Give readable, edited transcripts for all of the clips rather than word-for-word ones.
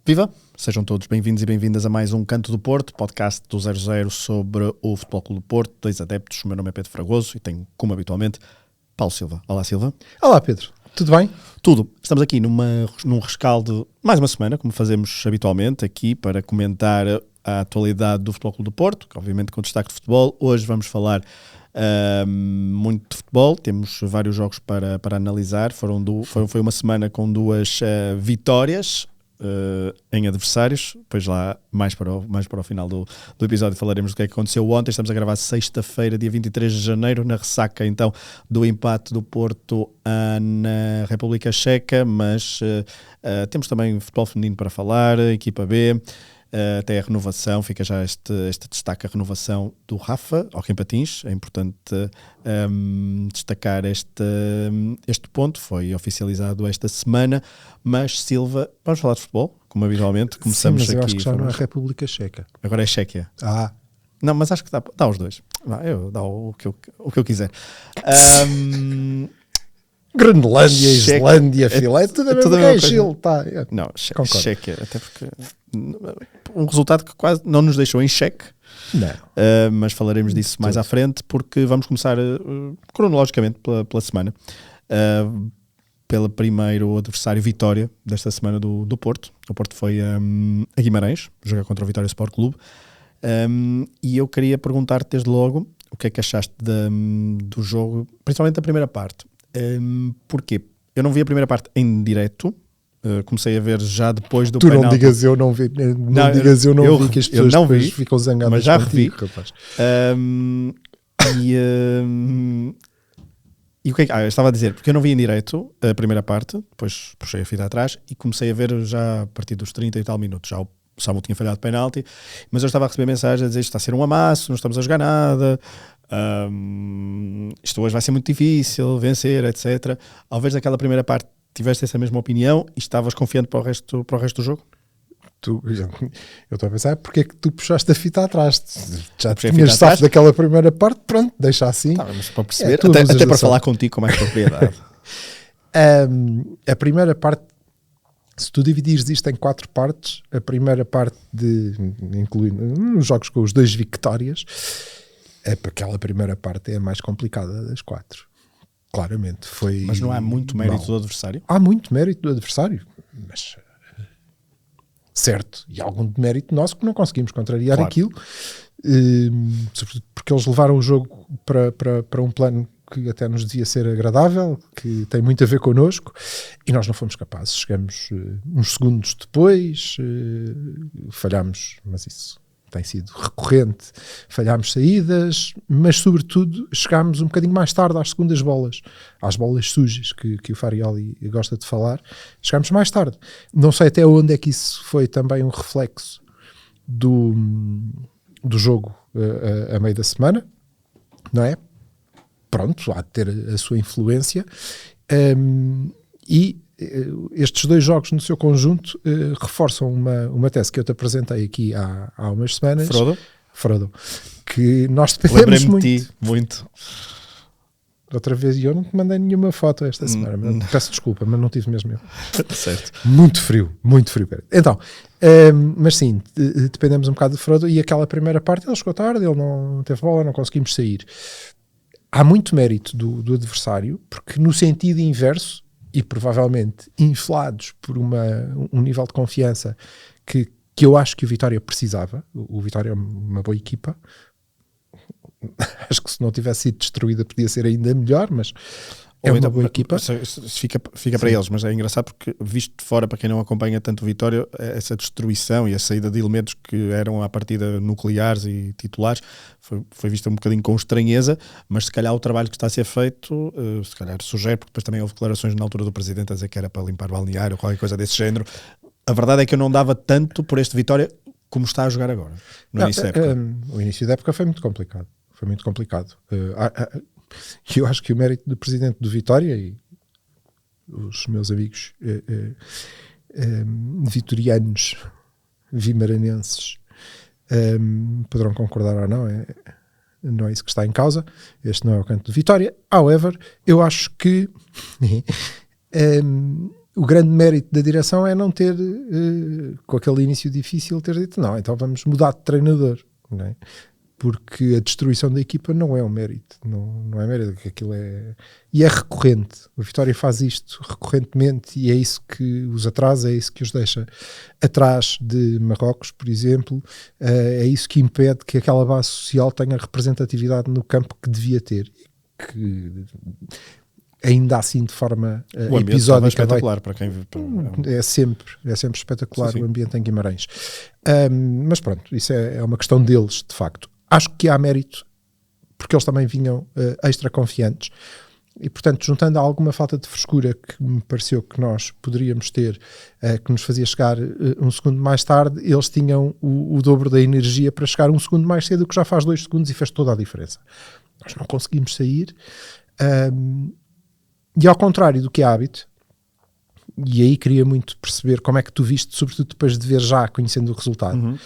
Viva! Sejam todos bem-vindos e bem-vindas a mais um Canto do Porto, podcast do 00 sobre o Futebol Clube do Porto, dois adeptos. O meu nome é Pedro Fragoso e tenho, como habitualmente, Paulo Silva. Olá, Silva. Olá, Pedro. Tudo bem? Tudo. Estamos aqui num rescaldo, mais uma semana, como fazemos habitualmente, aqui para comentar a atualidade do Futebol Clube do Porto, que obviamente com destaque de futebol. Hoje vamos falar muito de futebol, temos vários jogos para analisar. Foi uma semana com duas vitórias em adversários. Depois lá, mais para o final do episódio, falaremos do que é que aconteceu ontem. Estamos a gravar sexta-feira, dia 23 de janeiro, na ressaca então do empate do Porto na República Checa, mas temos também futebol feminino para falar, equipa B, até a renovação. Fica já este destaque, a renovação do Rafa ao Patins. É importante destacar este ponto, foi oficializado esta semana. Mas Silva, vamos falar de futebol, como habitualmente. Começamos. Sim, mas eu aqui, acho que já não é República Checa. Agora é Chequia. Não, mas acho que dá os dois. Eu dá o que eu quiser. Groenlândia, Islândia, Filé, tudo a mesma Chile, tá. Não, Chequia, até porque um resultado que quase não nos deixou em xeque. Não. Mas falaremos disso mais à frente, porque vamos começar cronologicamente pela semana. Pelo primeiro adversário, Vitória, desta semana do Porto. O Porto foi a Guimarães jogar contra o Vitória Sport Clube. E eu queria perguntar-te desde logo o que é que achaste do jogo, principalmente da primeira parte. Porquê? Eu não vi a primeira parte em direto. Comecei a ver já depois do penalti. Tu não digas eu não vi, não digas eu não vi, que as pessoas depois ficam zangadas, mas já contigo, revi, rapaz. E o que é que... eu estava a dizer, porque eu não vi em direto a primeira parte, depois puxei a fita atrás e comecei a ver já a partir dos 30 e tal minutos. Já o Samu tinha falhado penalti, mas eu estava a receber mensagens a dizer: isto está a ser um amasso, não estamos a jogar nada, isto hoje vai ser muito difícil vencer, etc. Ao ver daquela primeira parte, tiveste essa mesma opinião e estavas confiante para o resto do jogo? Eu estou a pensar, porque é que tu puxaste a fita atrás? Já puxei tinhas safo daquela primeira parte, pronto, deixa assim. Mas para perceber, até para falar contigo com mais propriedade. A primeira parte, se tu dividires isto em 4 partes, a primeira parte, incluindo os jogos com os 2 vitórias, aquela primeira parte é a mais complicada das 4. Claramente. Mas não há muito mérito do adversário? Há muito mérito do adversário, mas certo, e algum mérito nosso que não conseguimos contrariar aquilo, porque eles levaram o jogo para um plano que até nos devia ser agradável, que tem muito a ver connosco, e nós não fomos capazes. Chegamos uns segundos depois, falhámos, mas isso tem sido recorrente, falhámos saídas, mas sobretudo chegámos um bocadinho mais tarde às segundas bolas, às bolas sujas que o Farioli gosta de falar. Chegámos mais tarde. Não sei até onde é que isso foi também um reflexo do jogo a meio da semana, não é? Pronto, há de ter a sua influência, e estes 2 jogos no seu conjunto reforçam uma tese que eu te apresentei aqui há umas semanas. Frodo, que nós dependemos muito. Lembrei-me de ti, muito. Outra vez, eu não te mandei nenhuma foto esta semana, peço desculpa, mas não tive mesmo eu. Certo. Muito frio. Então, mas sim, dependemos um bocado do Frodo, e aquela primeira parte ele chegou tarde, ele não teve bola, não conseguimos sair. Há muito mérito do adversário, porque no sentido inverso, e provavelmente inflados por um nível de confiança que eu acho que o Vitória precisava. O Vitória é uma boa equipa. Acho que se não tivesse sido destruída podia ser ainda melhor, mas é uma boa equipa. Fica para eles, mas é engraçado porque, visto de fora, para quem não acompanha tanto o Vitória, essa destruição e a saída de elementos que eram à partida nucleares e titulares foi vista um bocadinho com estranheza, mas se calhar o trabalho que está a ser feito, se calhar sugere, porque depois também houve declarações na altura do Presidente a dizer que era para limpar balneário ou qualquer coisa desse género. A verdade é que eu não dava tanto por este Vitória como está a jogar agora, no início da época. O início da época foi muito complicado. Eu acho que o mérito do Presidente do Vitória e os meus amigos vitorianos, vimaranenses, poderão concordar ou não, não é isso que está em causa. Este não é o canto de Vitória. However, eu acho que o grande mérito da direção é não ter, com aquele início difícil, ter dito, não, então vamos mudar de treinador, não é? Porque a destruição da equipa não é um mérito, não é mérito, que aquilo é... E é recorrente, o Vitória faz isto recorrentemente e é isso que os atrasa, é isso que os deixa atrás de Marrocos, por exemplo, é isso que impede que aquela base social tenha representatividade no campo que devia ter, que ainda assim de forma o ambiente episódica espetacular para quem é sempre espetacular. Sim. O ambiente em Guimarães, mas pronto, isso é uma questão deles, de facto. Acho que há mérito porque eles também vinham extra confiantes e, portanto, juntando a alguma falta de frescura que me pareceu que nós poderíamos ter, que nos fazia chegar um segundo mais tarde, eles tinham o dobro da energia para chegar um segundo mais cedo, o que já faz 2 segundos e fez toda a diferença. Nós não conseguimos sair, e ao contrário do que é hábito, e aí queria muito perceber como é que tu viste, sobretudo depois de ver já, conhecendo o resultado,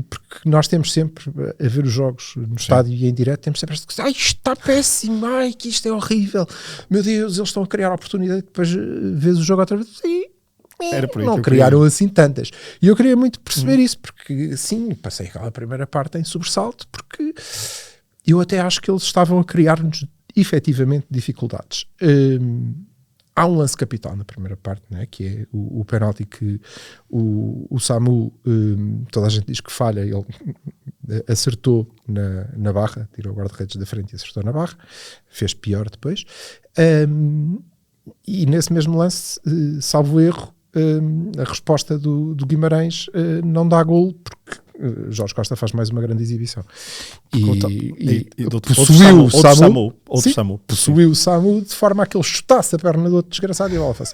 porque nós temos sempre a ver os jogos no estádio e em direto, temos sempre esta coisa, ai, isto está péssimo, ai, que isto é horrível, meu Deus, eles estão a criar a oportunidade, depois vês o jogo outra vez e não criaram assim tantas. E eu queria muito perceber isso, porque sim, passei aquela primeira parte em sobressalto, porque eu até acho que eles estavam a criar-nos efetivamente dificuldades. Há um lance capital na primeira parte, né, que é o penalti que o Samu, toda a gente diz que falha, ele acertou na barra, tirou o guarda-redes da frente e acertou na barra, fez pior depois, e nesse mesmo lance, salvo erro, a resposta do Guimarães não dá golo, porque Jorge Costa faz mais uma grande exibição e possuiu o Samu, possuiu o Samu de forma a que ele chutasse a perna do outro desgraçado e ele faz.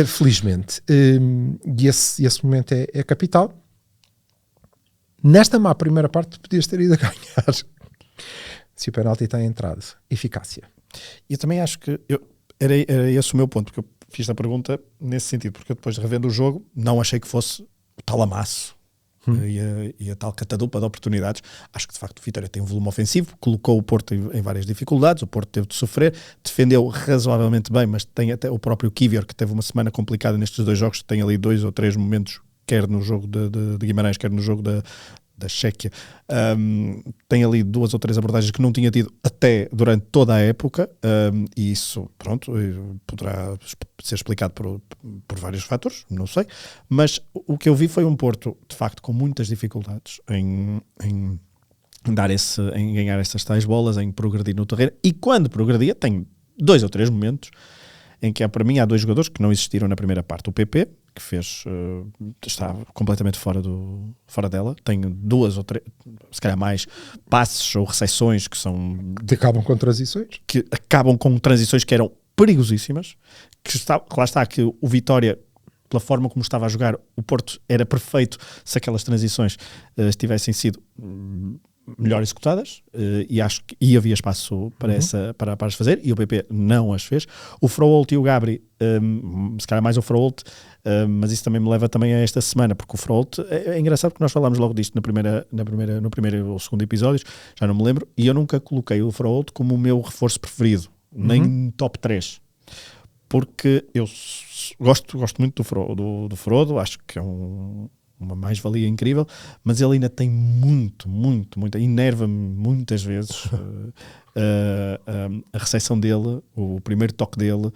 Felizmente, e esse momento é capital. Nesta má primeira parte podias ter ido a ganhar se o penalti tem entrado. Eficácia. E eu também acho que era esse o meu ponto, porque eu fiz a pergunta nesse sentido, porque eu depois de revendo o jogo não achei que fosse o tal amasso e a tal catadupa de oportunidades. Acho que de facto o Vitória tem um volume ofensivo, colocou o Porto em várias dificuldades, o Porto teve de sofrer, defendeu razoavelmente bem, mas tem até o próprio Kivior, que teve uma semana complicada nestes 2 jogos, tem ali 2 ou 3 momentos, quer no jogo de Guimarães, quer no jogo da Chequia, tem ali 2 ou 3 abordagens que não tinha tido até durante toda a época, e isso, pronto, poderá ser explicado por vários fatores, não sei, mas o que eu vi foi um Porto, de facto, com muitas dificuldades em ganhar essas tais bolas, em progredir no terreno, e quando progredia, tem 2 ou 3 momentos em que para mim há 2 jogadores que não existiram na primeira parte. O PP, que está completamente fora dela, tem 2 ou 3, se calhar mais, passes ou recepções que acabam com transições, que eram perigosíssimas, lá está que o Vitória, pela forma como estava a jogar, o Porto era perfeito se aquelas transições tivessem sido melhor executadas, e acho que havia espaço para as fazer, e o PP não as fez. O Froholt e o Gabri, se calhar mais o Froholt, mas isso também me leva também a esta semana, porque o Froholt é engraçado, porque nós falámos logo disto no primeiro ou segundo episódios, já não me lembro, e eu nunca coloquei o Froholt como o meu reforço preferido, nem top 3, porque eu gosto muito do Frodo, acho que é uma mais-valia incrível, mas ele ainda tem muito, enerva-me muitas vezes a recepção dele, o primeiro toque dele,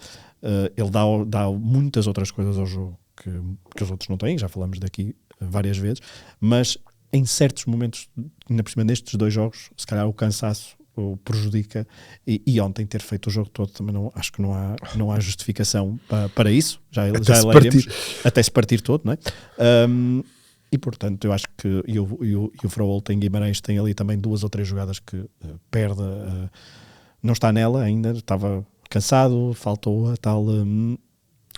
ele dá muitas outras coisas ao jogo que os outros não têm, já falamos daqui várias vezes, mas em certos momentos, ainda por cima nestes 2 jogos, se calhar o cansaço o prejudica, e ontem ter feito o jogo todo também acho que não há justificação para isso, já leremos, até se partir todo, não é? E portanto eu acho que o Froholt em Guimarães tem ali também 2 ou 3 jogadas que perde, não está nela ainda, estava cansado, faltou a tal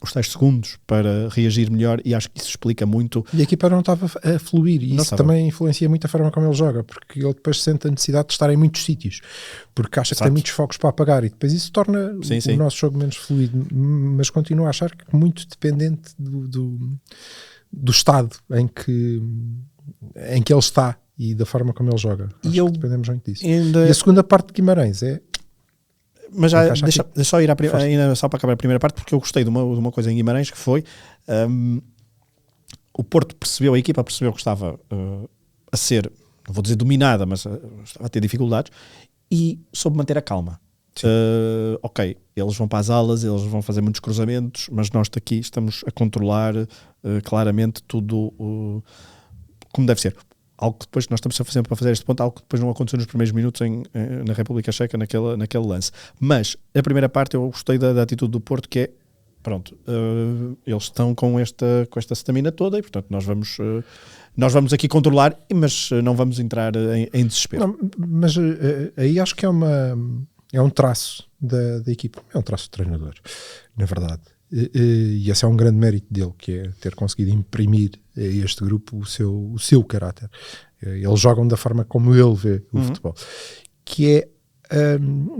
os tais segundos para reagir melhor, e acho que isso explica muito. E a equipa não estava a fluir, e isso também influencia muito a forma como ele joga, porque ele depois sente a necessidade de estar em muitos sítios, porque acha que tem muitos focos para apagar, e depois isso torna o nosso jogo menos fluido, mas continuo a achar que muito dependente do estado em que ele está e da forma como ele joga. Dependemos muito disso. E a segunda parte de Guimarães mas já, deixa só ir ainda só para acabar a primeira parte, porque eu gostei de uma coisa em Guimarães, que foi o Porto percebeu, a equipa percebeu que estava a ser, não vou dizer dominada, mas estava a ter dificuldades, e soube manter a calma. Ok, eles vão para as alas, eles vão fazer muitos cruzamentos, mas nós daqui estamos a controlar claramente tudo como deve ser. Algo que depois nós estamos sempre a fazer este ponto, algo que depois não aconteceu nos primeiros minutos na República Checa, naquele lance. Mas a primeira parte eu gostei da atitude do Porto, que é pronto, eles estão com esta stamina toda e portanto nós vamos aqui controlar, mas não vamos entrar em desespero. Não, mas aí acho que é um traço da equipe, é um traço do treinador, na verdade. E esse é um grande mérito dele, que é ter conseguido imprimir a este grupo o seu caráter. Eles jogam da forma como ele vê o futebol. Que é,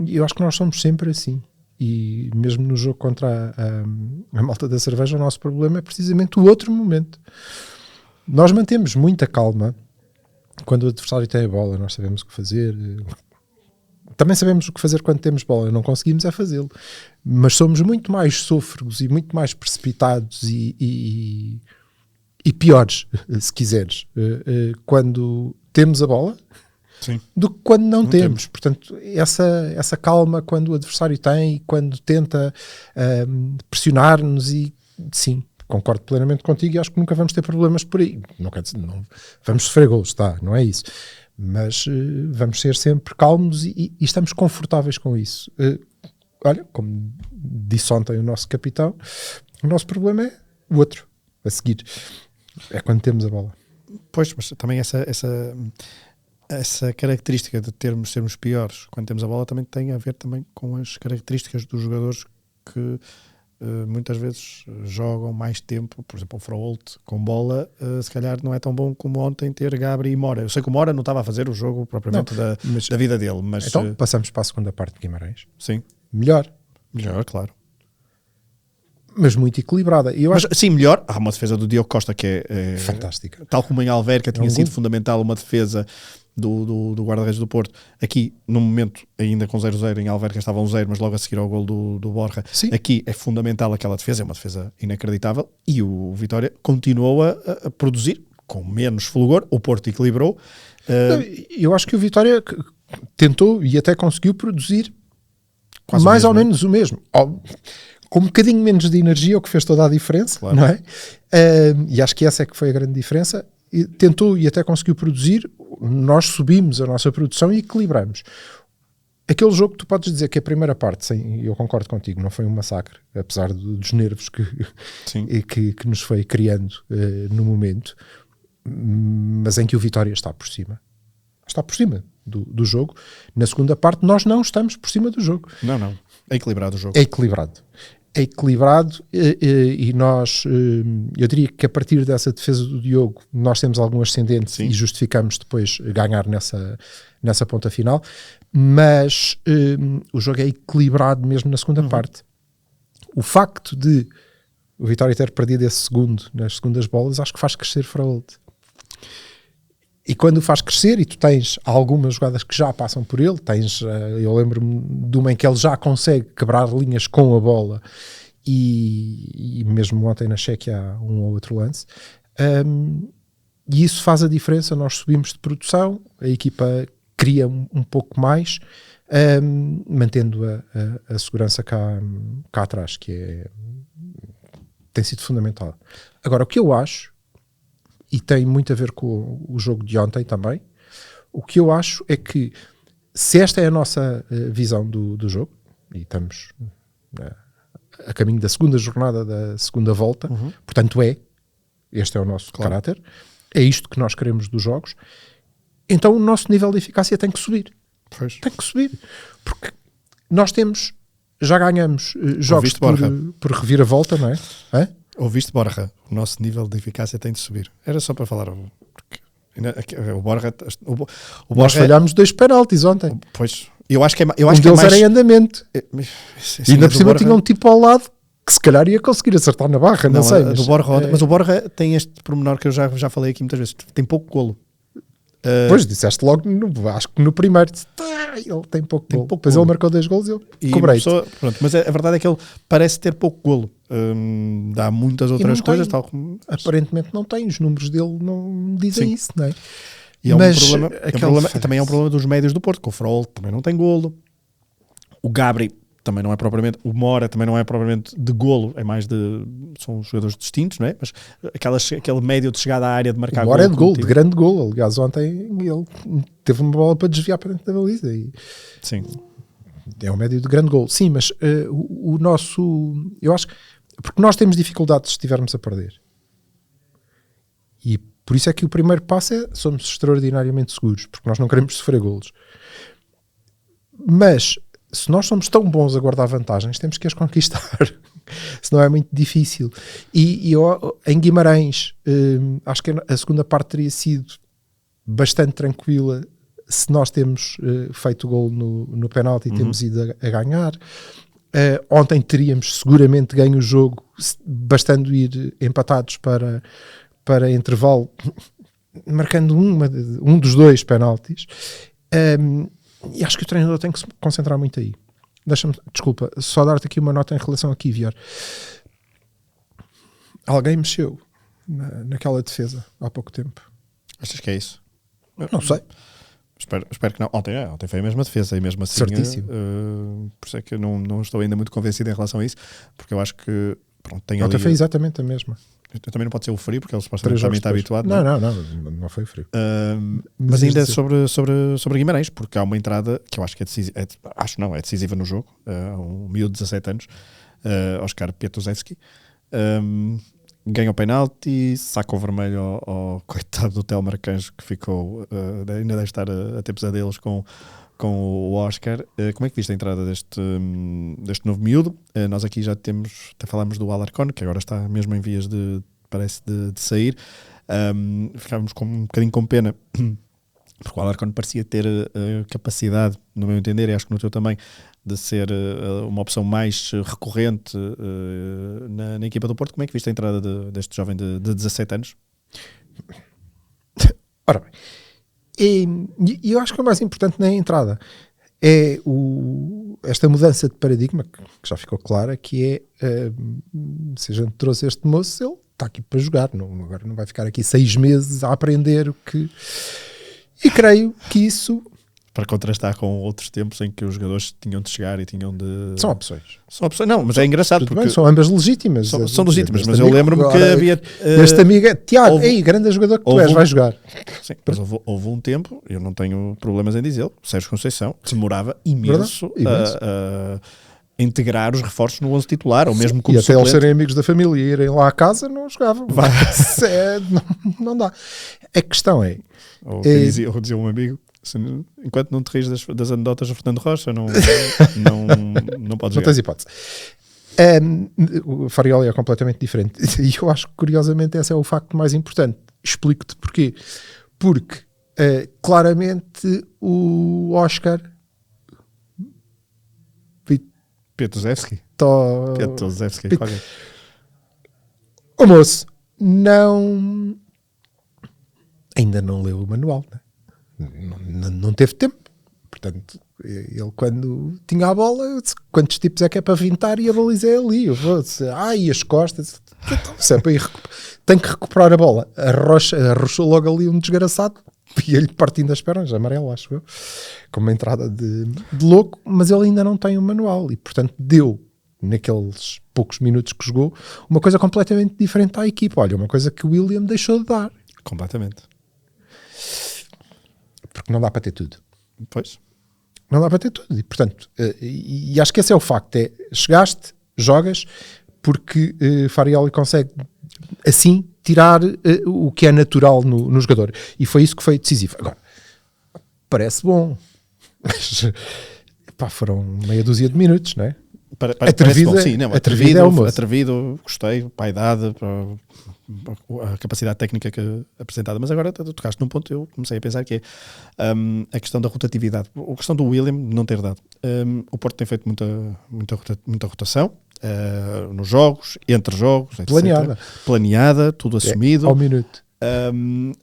eu acho que nós somos sempre assim. E mesmo no jogo contra a malta da cerveja, o nosso problema é precisamente o outro momento. Nós mantemos muita calma quando o adversário tem a bola, nós sabemos o que fazer. Também sabemos o que fazer quando temos bola, não conseguimos fazê-lo. Mas somos muito mais sôfregos e muito mais precipitados e piores, se quiseres, quando temos a bola. Sim. Do que quando não temos. Portanto, essa calma quando o adversário tem e quando tenta pressionar-nos, e sim, concordo plenamente contigo e acho que nunca vamos ter problemas por aí. Não quer dizer, não vamos sofrer golos, não é isso. Mas vamos ser sempre calmos e estamos confortáveis com isso. Olha, como disse ontem o nosso capitão, o nosso problema é o outro, a seguir. É quando temos a bola. Pois, mas também essa característica de sermos piores quando temos a bola também tem a ver também com as características dos jogadores que muitas vezes jogam mais tempo. Por exemplo, o Frault com bola se calhar não é tão bom como ontem ter Gabri e Mora. Eu sei que o Mora não estava a fazer o jogo propriamente da vida dele, mas então passamos para a segunda parte de Guimarães. Sim. Melhor, claro, mas muito equilibrada. Sim, melhor. Há uma defesa do Diogo Costa que é fantástica, tal como em Alverca tinha sido fundamental uma defesa do guarda-redes do Porto. Aqui, no momento, ainda com 0-0, em Alverca estava 1-0, mas logo a seguir ao gol do Borja. Sim. Aqui é fundamental aquela defesa, é uma defesa inacreditável, e o Vitória continuou a produzir com menos fulgor. O Porto equilibrou. Eu acho que o Vitória tentou e até conseguiu produzir quase mais ou menos o mesmo. Com um bocadinho menos de energia, o que fez toda a diferença, claro. Não é? E acho que essa é que foi a grande diferença. E tentou e até conseguiu produzir. Nós subimos a nossa produção e equilibramos. Aquele jogo, tu podes dizer que a primeira parte, eu concordo contigo, não foi um massacre, apesar dos nervos que nos foi criando no momento, mas em que o Vitória está por cima. Está por cima do jogo. Na segunda parte, nós não estamos por cima do jogo. Não. É equilibrado o jogo. É equilibrado e nós, eu diria que a partir dessa defesa do Diogo nós temos algum ascendente. Sim. E justificamos depois ganhar nessa ponta final, mas o jogo é equilibrado mesmo na segunda parte. O facto de o Vitória ter perdido esse segundo nas segundas bolas, acho que faz crescer Frault. E quando o faz crescer, e tu tens algumas jogadas que já passam por ele, eu lembro-me de uma em que ele já consegue quebrar linhas com a bola, e mesmo ontem na Chequia há um ou outro lance, e isso faz a diferença. Nós subimos de produção, a equipa cria um pouco mais, mantendo a segurança cá atrás, que tem sido fundamental. Agora, o que eu acho, e tem muito a ver com o jogo de ontem também, o que eu acho é que, se esta é a nossa visão do jogo, e estamos a caminho da segunda jornada da segunda volta, portanto este é o nosso caráter, é isto que nós queremos dos jogos, então o nosso nível de eficácia tem que subir. Pois. Tem que subir, porque nós já ganhamos jogos por reviravolta, não é? Hã? Ouviste, Borja? O nosso nível de eficácia tem de subir. Era só para falar. O Borja... Nós falhámos 2 penaltis ontem. Pois. Eu acho que deles era em andamento. E ainda por cima tinha um tipo ao lado que se calhar ia conseguir acertar na barra, não sei. Mas o Borja tem este pormenor que eu já falei aqui muitas vezes. Tem pouco golo. Pois, disseste logo, acho que no primeiro, ele tem pouco golo. Depois ele marcou 2 golos e eu cobrei. Mas a verdade é que ele parece ter pouco golo. Dá muitas outras coisas, tal como... Aparentemente não tem, os números dele não dizem isso, não é? E mas também é um problema dos médios do Porto, que o Frol também não tem golo. O Gabri também não é propriamente, o Mora também não é propriamente de golo, é mais de, são jogadores distintos, não é? Mas aquele médio de chegada à área de marcar golo. O Mora é de golo, de grande golo. Aliás, ontem ele teve uma bola para desviar para dentro da baliza. Sim. É um médio de grande golo. Sim, mas o nosso... Eu acho que... Porque nós temos dificuldades se estivermos a perder. E por isso é que o primeiro passo é somos extraordinariamente seguros, porque nós não queremos sofrer golos. Mas se nós somos tão bons a guardar vantagens, temos que as conquistar. Senão é muito difícil. E eu, em Guimarães, acho que a segunda parte teria sido bastante tranquila se nós temos feito o gol no penalti e temos ido a ganhar. Ontem teríamos seguramente ganho o jogo, bastando ir empatados para intervalo, marcando um dos 2 penaltis. E acho que o treinador tem que se concentrar muito aí. Desculpa, só dar-te aqui uma nota em relação a Kivior. Alguém mexeu naquela defesa há pouco tempo. Achas que é isso? Não sei. Espero que não. Ontem foi a mesma defesa e mesmo assim. Certíssimo. Por isso é que eu não estou ainda muito convencido em relação a isso, porque eu acho que ontem foi exatamente a mesma. Também não pode ser o frio, porque ele supostamente também está habituado. Não foi o frio. Mas ainda sobre Guimarães, porque há uma entrada que eu acho que é decisiva no jogo. Um miúdo de 17 anos, Oscar Pietuzewski, ganha o penalti, saca o vermelho ao coitado do Telmo Arcanjo, que ficou, ainda deve estar a ter pesadelos com o Oscar. Como é que viste a entrada deste novo miúdo? Nós aqui já até falámos do Alarcón, que agora está mesmo em vias de sair. Ficámos um bocadinho com pena, porque o Alarcón parecia ter capacidade, no meu entender, e acho que no teu também, de ser uma opção mais recorrente na equipa do Porto. Como é que viste a entrada deste jovem de 17 anos? Ora bem, e eu acho que o mais importante na entrada é esta mudança de paradigma, que já ficou clara, que é, se a gente trouxe este moço, ele está aqui para jogar, agora não vai ficar aqui 6 meses a aprender o que... E creio que isso... Para contrastar com outros tempos em que os jogadores tinham de chegar e tinham de... São opções. Não, mas é engraçado porque... Bem, são ambas legítimas. São legítimas, mas eu lembro-me que havia... Este amigo é Tiago, grande jogador que tu és, vai jogar. Sim, mas houve um tempo, eu não tenho problemas em dizê-lo, Sérgio Conceição demorava imenso a integrar os reforços no 11 titular, ou mesmo como suplente. E até eles serem amigos da família e irem lá à casa, não jogavam. Não dá. A questão é... Ou dizia um amigo... Enquanto não te rires das anedotas do Fernando Rocha, não podes jogar. Não tens hipótese. O Farioli é completamente diferente. E eu acho que, curiosamente, esse é o facto mais importante. Explico-te porquê. Porque, claramente, o Oscar... Pietuzewski? Pietuzewski. O moço ainda não leu o manual, né? Não teve tempo, portanto ele quando tinha a bola eu disse, quantos tipos é que é para vintar e a baliza é ali, eu vou dizer, e as costas, então, é para ir tem que recuperar a bola, arrochou logo ali um desgraçado e ele partindo as pernas, amarelo acho eu, com uma entrada de louco, mas ele ainda não tem o manual e portanto deu naqueles poucos minutos que jogou uma coisa completamente diferente à equipa, olha, uma coisa que o William deixou de dar completamente. Porque não dá para ter tudo. Pois. Não dá para ter tudo. E, portanto, e acho que esse é o facto. Chegaste, jogas, porque Farioli consegue, assim, tirar o que é natural no jogador. E foi isso que foi decisivo. Agora, parece bom. Mas, foram meia dúzia de minutos, não é? Atrevido, sim, não, atrevido, atrevido, gostei, paidade, a capacidade técnica apresentada, mas agora tu tocaste num ponto, eu comecei a pensar que é a questão da rotatividade, a questão do William não ter dado. O Porto tem feito muita rotação nos jogos, entre jogos, etc. Planeada, tudo assumido. Ao minuto.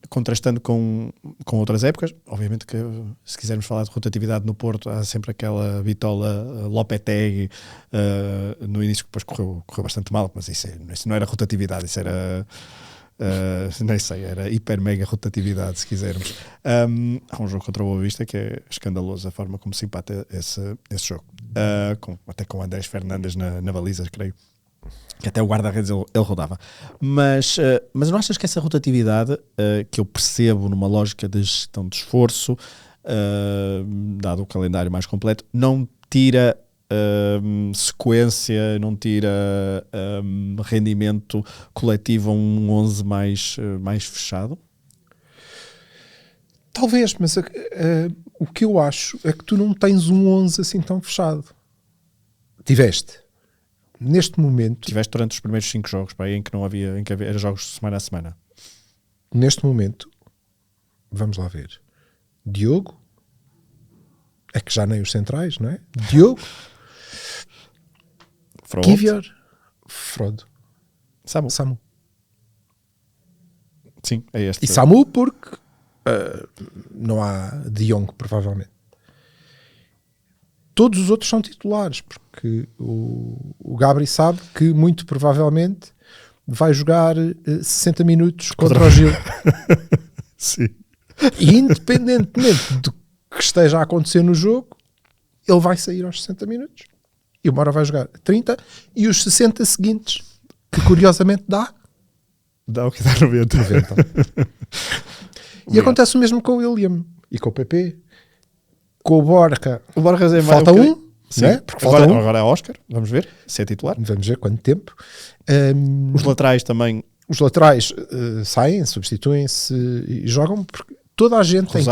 contrastando com outras épocas. Obviamente que, se quisermos falar de rotatividade no Porto, há sempre aquela bitola Lopetegui no início, que depois correu bastante mal, mas isso não era rotatividade, isso era... nem sei, era hiper mega rotatividade, se quisermos. Há um jogo contra o Boa Vista que é escandaloso a forma como se empata esse jogo, até com o Andrés Fernandes na baliza, creio que até o guarda-redes ele rodava, mas não achas que essa rotatividade, que eu percebo numa lógica de gestão de esforço, dado o calendário mais completo, não tira sequência, não tira rendimento coletivo a um 11 mais fechado? Talvez, mas o que eu acho é que tu não tens um 11 assim tão fechado. Tiveste. Neste momento... Tiveste durante os primeiros 5 jogos, em que era jogos de semana a semana. Neste momento, vamos lá ver. Diogo, é que já nem os centrais, não é? Diogo, Kivior, Frodo, Samu. Sim, é este. E Samu porque não há De Jong, provavelmente. Todos os outros são titulares, porque o Gabri sabe que muito provavelmente vai jogar 60 minutos contra o Gil. Sim. E independentemente do que esteja a acontecer no jogo, ele vai sair aos 60 minutos. E o Mora vai jogar 30 e os 60 seguintes, que curiosamente dá o que dá 90. E acontece o mesmo com o William e com o PP. Com o Borja, o Borja é falta um, né? Porque falta agora é Oscar, vamos ver se é titular. Vamos ver quanto tempo. Os laterais também. Os laterais saem, substituem-se e jogam, porque toda a gente em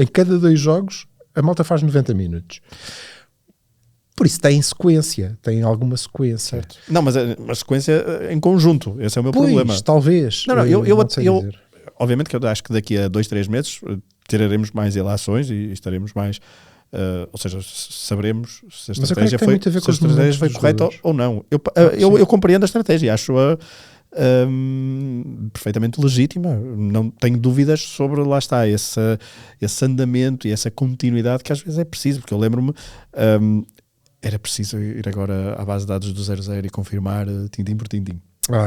cada 2 jogos a malta faz 90 minutos. Por isso tem sequência, tem alguma sequência. Certo. Não, mas a sequência em conjunto, esse é o meu problema. Talvez. Não, eu obviamente que eu acho que daqui a 2-3 meses teremos mais ilações e estaremos mais, ou seja, saberemos se a estratégia foi correta ou não. Eu compreendo a estratégia, acho-a perfeitamente legítima, não tenho dúvidas sobre, lá está, esse andamento e essa continuidade que às vezes é preciso, porque eu lembro-me, era preciso ir agora à base de dados do 00 e confirmar tintim por tintim.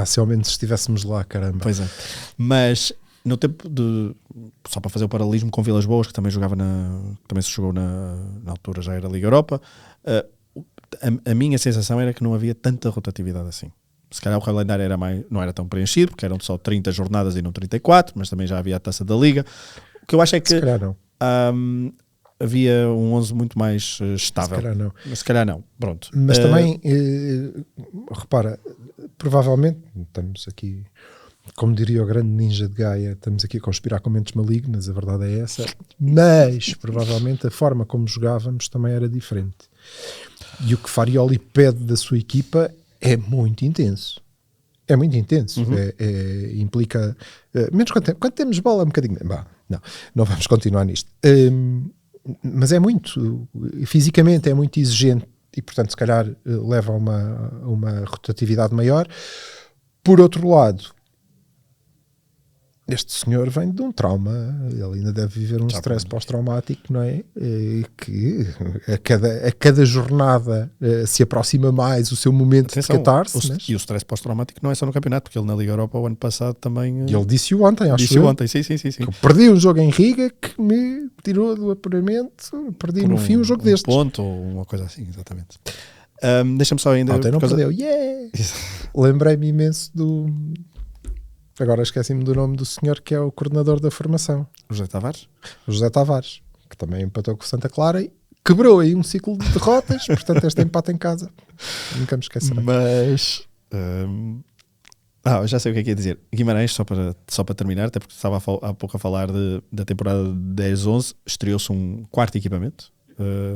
Se ao menos estivéssemos lá, caramba. Pois é. Mas no tempo só para fazer o paralelismo com Vilas Boas, que também jogava também se jogou na altura, já era Liga Europa, a minha sensação era que não havia tanta rotatividade assim. Se calhar o calendário não era tão preenchido, porque eram só 30 jornadas e não 34, mas também já havia a Taça da Liga. O que eu acho é que se calhar não. Havia um 11 muito mais estável. Se calhar não. Pronto. Mas também, repara, provavelmente, estamos aqui, como diria o grande ninja de Gaia, estamos aqui a conspirar com mentes malignas, a verdade é essa, mas provavelmente a forma como jogávamos também era diferente. E o que Farioli pede da sua equipa é muito intenso. É muito intenso. Implica menos quando temos bola um bocadinho. Não vamos continuar nisto. Mas é muito, fisicamente é muito exigente e portanto se calhar leva a uma rotatividade maior. Por outro lado, este senhor vem de um trauma, ele ainda deve viver um stress pós-traumático, não é? Que a cada jornada se aproxima mais o seu momento de catarse. E o stress pós-traumático não é só no campeonato, porque ele na Liga Europa o ano passado também... E ele disse-o ontem, acho que ontem, sim. Eu perdi um jogo em Riga que me tirou do apuramento, perdi no fim um jogo destes. Ponto ou uma coisa assim, exatamente. Deixa-me só ainda... Ontem não perdeu, Lembrei-me imenso do... Agora esqueci-me do nome do senhor que é o coordenador da formação. José Tavares? O José Tavares, que também empatou com o Santa Clara e quebrou aí um ciclo de derrotas, portanto este empate em casa nunca me esquecerei. Mas eu já sei o que é que ia dizer. Guimarães, só para terminar, até porque estava há pouco a falar da temporada 10-11, estreou-se um quarto equipamento.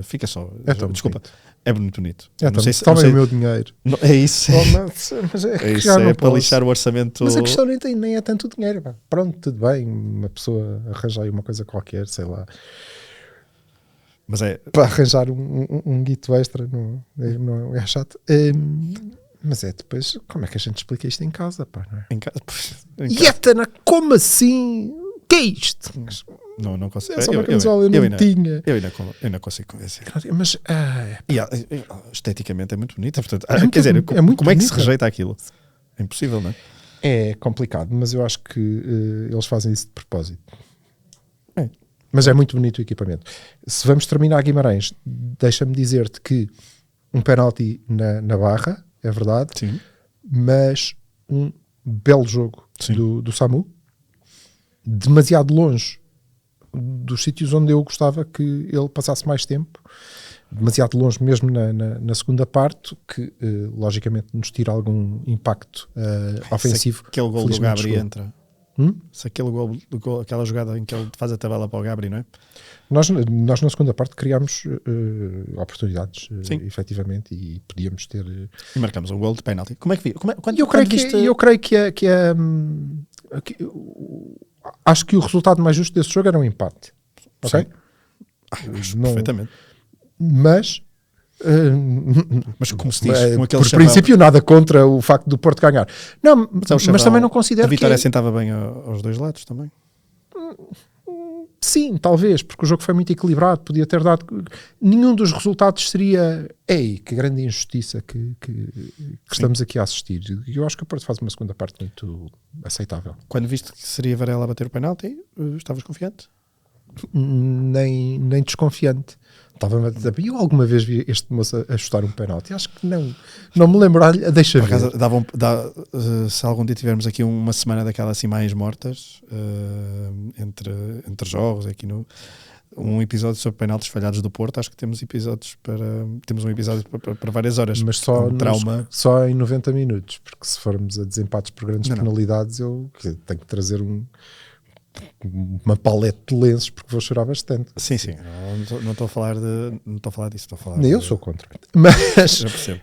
Fica só, desculpa. É muito bonito. Não sei se tomem o meu dinheiro. Não, é isso. Mas é isso é para lixar o orçamento. Mas a questão nem é tanto dinheiro. Pá. Pronto, tudo bem. Uma pessoa arranja aí uma coisa qualquer, sei lá. Mas é... Para arranjar um guito extra não é chato. Mas é depois, como é que a gente explica isto em casa, pá, não é? Em casa, Yetana, como assim? O que é isto? não consigo. É só uma camisola, eu não tinha. Eu ainda consigo convencer. Mas, Esteticamente é muito bonita. Portanto, muito- quer dizer, é muito como é que se bonita. rejeita aquilo? É impossível, não é? é complicado, mas eu acho que eles fazem isso de propósito. É. Mas é muito bonito o equipamento. Se vamos terminar Guimarães, deixa-me dizer-te que um penalti na barra, é verdade, Sim. mas um belo jogo Sim. do Samu, demasiado longe dos sítios onde eu gostava que ele passasse mais tempo, demasiado longe mesmo na segunda parte, que logicamente nos tira algum impacto ofensivo. Se aquele gol do Felizmente Gabri chegou. entra, se aquele gol, aquela jogada em que ele faz a tabela para o Gabri, não é? Nós na segunda parte criámos oportunidades, Sim. efetivamente, e podíamos ter... E marcamos um gol de penalti. Como é que vi? Eu creio que acho que o resultado mais justo desse jogo era um empate. Ok? Acho Não- perfeitamente. Mas... Mas como se diz, com aquele por chavão, princípio, nada contra o facto do Porto ganhar. Não, mas é o mas chavão, também não considero a vitória que... sentava bem aos dois lados também. Sim, talvez, porque o jogo foi muito equilibrado, podia ter dado... Nenhum dos resultados seria... Ei, que grande injustiça que estamos aqui a assistir. Eu acho que o Porto faz uma segunda parte muito aceitável. Quando viste que seria Varela a bater o penalti, estavas confiante? Nem desconfiante. Eu alguma vez vi este moço a chutar um penalti? Acho que não. Não me lembro. Deixa Por ver. acaso, se algum dia tivermos aqui uma semana daquelas assim mais mortas, entre jogos, aqui um episódio sobre penaltis falhados do Porto, acho que temos um episódio para várias horas. Mas só, um trauma. só em 90 minutos, porque se formos a desempates por grandes Não. penalidades, eu tenho que trazer uma palete de lenços, porque vou chorar bastante. Sim, não estou a falar disso, estou a falar. Eu sou contra. Mas, Já percebo.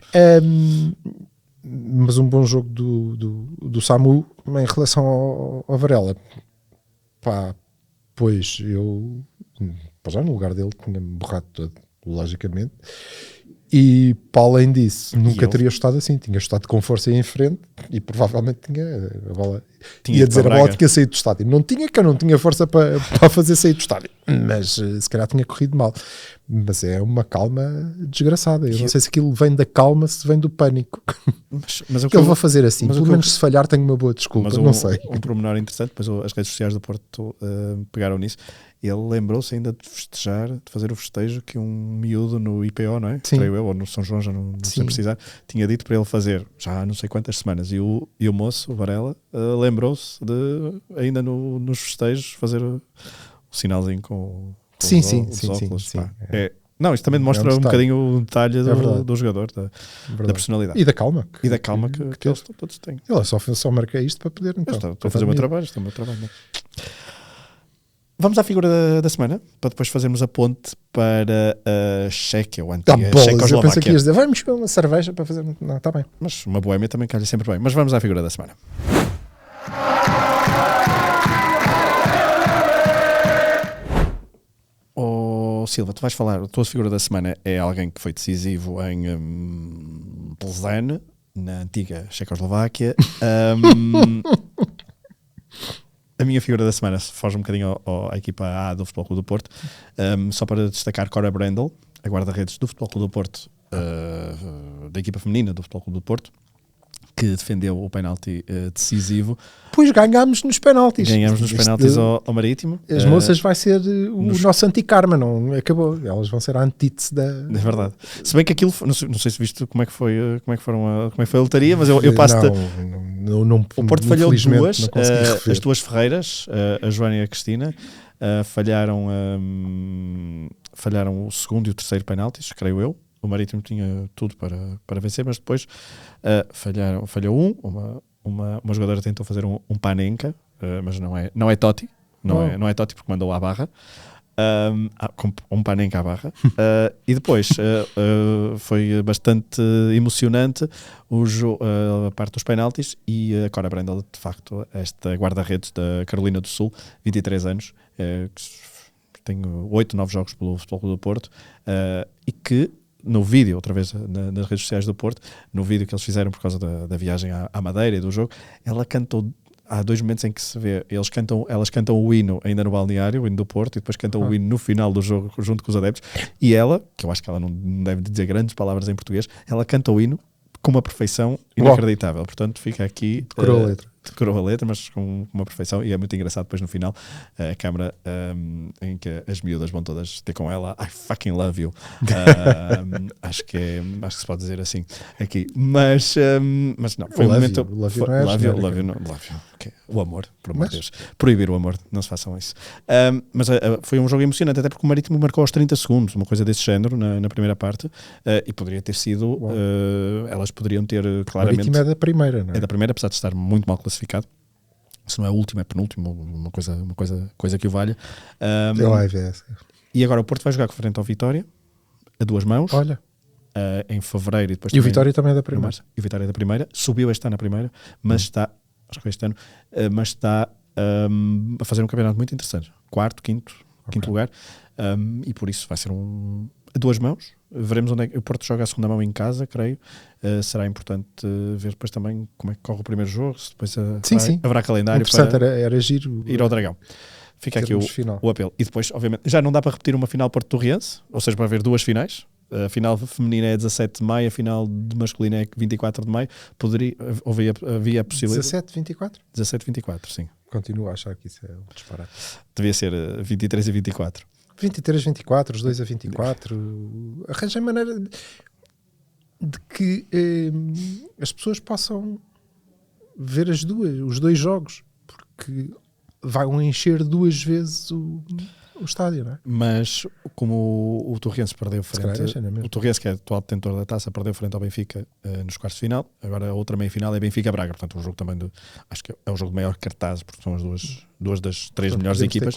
mas um bom jogo do Samu em relação ao Varela. Pá, pois eu já no lugar dele tinha-me borrado todo, logicamente. E para além disso, nunca teria chutado assim. Tinha chutado com força em frente e provavelmente tinha a bola. Ia dizer, a bola tinha saído do estádio. Não tinha, que eu não tinha força para fazer sair do estádio. Mas se calhar tinha corrido mal. Mas é uma calma desgraçada. Eu não sei se aquilo vem da calma, se vem do pânico. Mas que eu vou fazer assim. Pelo menos se falhar tenho uma boa desculpa. Não sei. Um pormenor interessante, depois as redes sociais do Porto pegaram nisso. Ele lembrou-se ainda de festejar, de fazer o festejo que um miúdo no IPO, não é? Sim. Creio eu, ou no São João, já não sei precisar, tinha dito para ele fazer já há não sei quantas semanas. E o moço, o Varela, lembrou-se de, ainda nos festejos, fazer o sinalzinho com os óculos. Sim. Não, isto também demonstra um bocadinho o detalhe do jogador, da personalidade. E da calma. E da calma que eles todos têm. Ele só marquei isto para poder... Então, estou a fazer o meu trabalho, Não? Vamos à figura da semana, para depois fazermos a ponte para a Chequia, ou a antiga Checoslováquia. Eu pensei que ias dizer, vamos beber uma cerveja para fazer... Não, está bem. Mas uma boémia também calha sempre bem. Mas vamos à figura da semana. Silva, tu vais falar, a tua figura da semana é alguém que foi decisivo em Plzeň, na antiga Checoslováquia. A minha figura da semana foge um bocadinho à equipa A do Futebol Clube do Porto, só para destacar Cora Brendel, a guarda-redes do Futebol Clube do Porto, da equipa feminina do Futebol Clube do Porto, que defendeu o penalti decisivo. Pois ganhámos nos penaltis. Ganhámos nos penaltis ao Marítimo. As moças vai ser o nosso anti-karma, não acabou. Elas vão ser a antítese da... É verdade. Se bem que aquilo, não sei se viste como é que foi a lotaria, mas eu passo-te... Não, o Porto falhou duas, não as duas Ferreiras, a Joana e a Cristina, falharam o segundo e o terceiro penaltis, creio eu. O Marítimo tinha tudo para vencer, mas depois falhou uma jogadora tentou fazer um panenka, mas não é Totti, não é Totti porque mandou à barra, um panenka à barra, e depois foi bastante emocionante a parte dos penaltis, e a Cora Brendel, de facto, esta guarda-redes da Carolina do Sul, 23 anos, que tem 8, 9 jogos pelo Futebol Clube do Porto, e que no vídeo, outra vez nas redes sociais do Porto, no vídeo que eles fizeram por causa da viagem à Madeira e do jogo, ela cantou. Há 2 momentos em que se vê, elas cantam o hino ainda no balneário, o hino do Porto, e depois cantam o hino no final do jogo junto com os adeptos, e ela, que eu acho que ela não deve dizer grandes palavras em português, ela canta o hino com uma perfeição inacreditável. Portanto, fica aqui... Decorou a letra, mas com uma perfeição, e é muito engraçado depois no final a câmara em que as miúdas vão todas ter com ela I fucking love you. Acho que se pode dizer assim aqui, mas não, foi um momento love you. Okay. O amor, por amor de Deus, proibir o amor, não se façam isso. Mas foi um jogo emocionante, até porque o Marítimo marcou aos 30 segundos, uma coisa desse género na primeira parte, e poderia ter sido elas poderiam ter claramente... O Marítimo é da primeira, não é? É da primeira, apesar de estar muito mal classificado. Se não é o último, é penúltimo, uma coisa que o valha. E agora o Porto vai jogar frente ao Vitória, a 2 mãos. Olha. Em fevereiro. E, depois o Vitória também é da primeira. E o Vitória é da primeira. Subiu este ano a primeira, mas está, acho que este ano, mas está a fazer um campeonato muito interessante. 4º, 5º lugar. E por isso vai ser a 2 mãos. Veremos onde é que o Porto joga a segunda mão em casa, creio. Será importante ver depois também como é que corre o primeiro jogo, se depois haverá calendário para era giro ir ao Dragão. Fica aqui o apelo. E depois, obviamente, já não dá para repetir uma final Porto-Torriense, ou seja, para haver 2 finais. A final feminina é 17 de maio, a final de masculina é 24 de maio. Havia a possibilidade... 17-24? 17-24, sim. Continuo a achar que isso é um disparate. Devia ser 23 e 24. 23-24, os 2 a 24. Arranjem maneira de que as pessoas possam ver os 2 jogos, porque vão encher 2 vezes o estádio, não é? Mas como o Torriense perdeu frente, o Torriense, que é atual detentor da taça, perdeu frente ao Benfica nos quartos de final, agora a outra meia-final é Benfica-Braga, portanto um jogo também acho que é o jogo de maior cartaz, porque são as duas das 3 melhores equipas.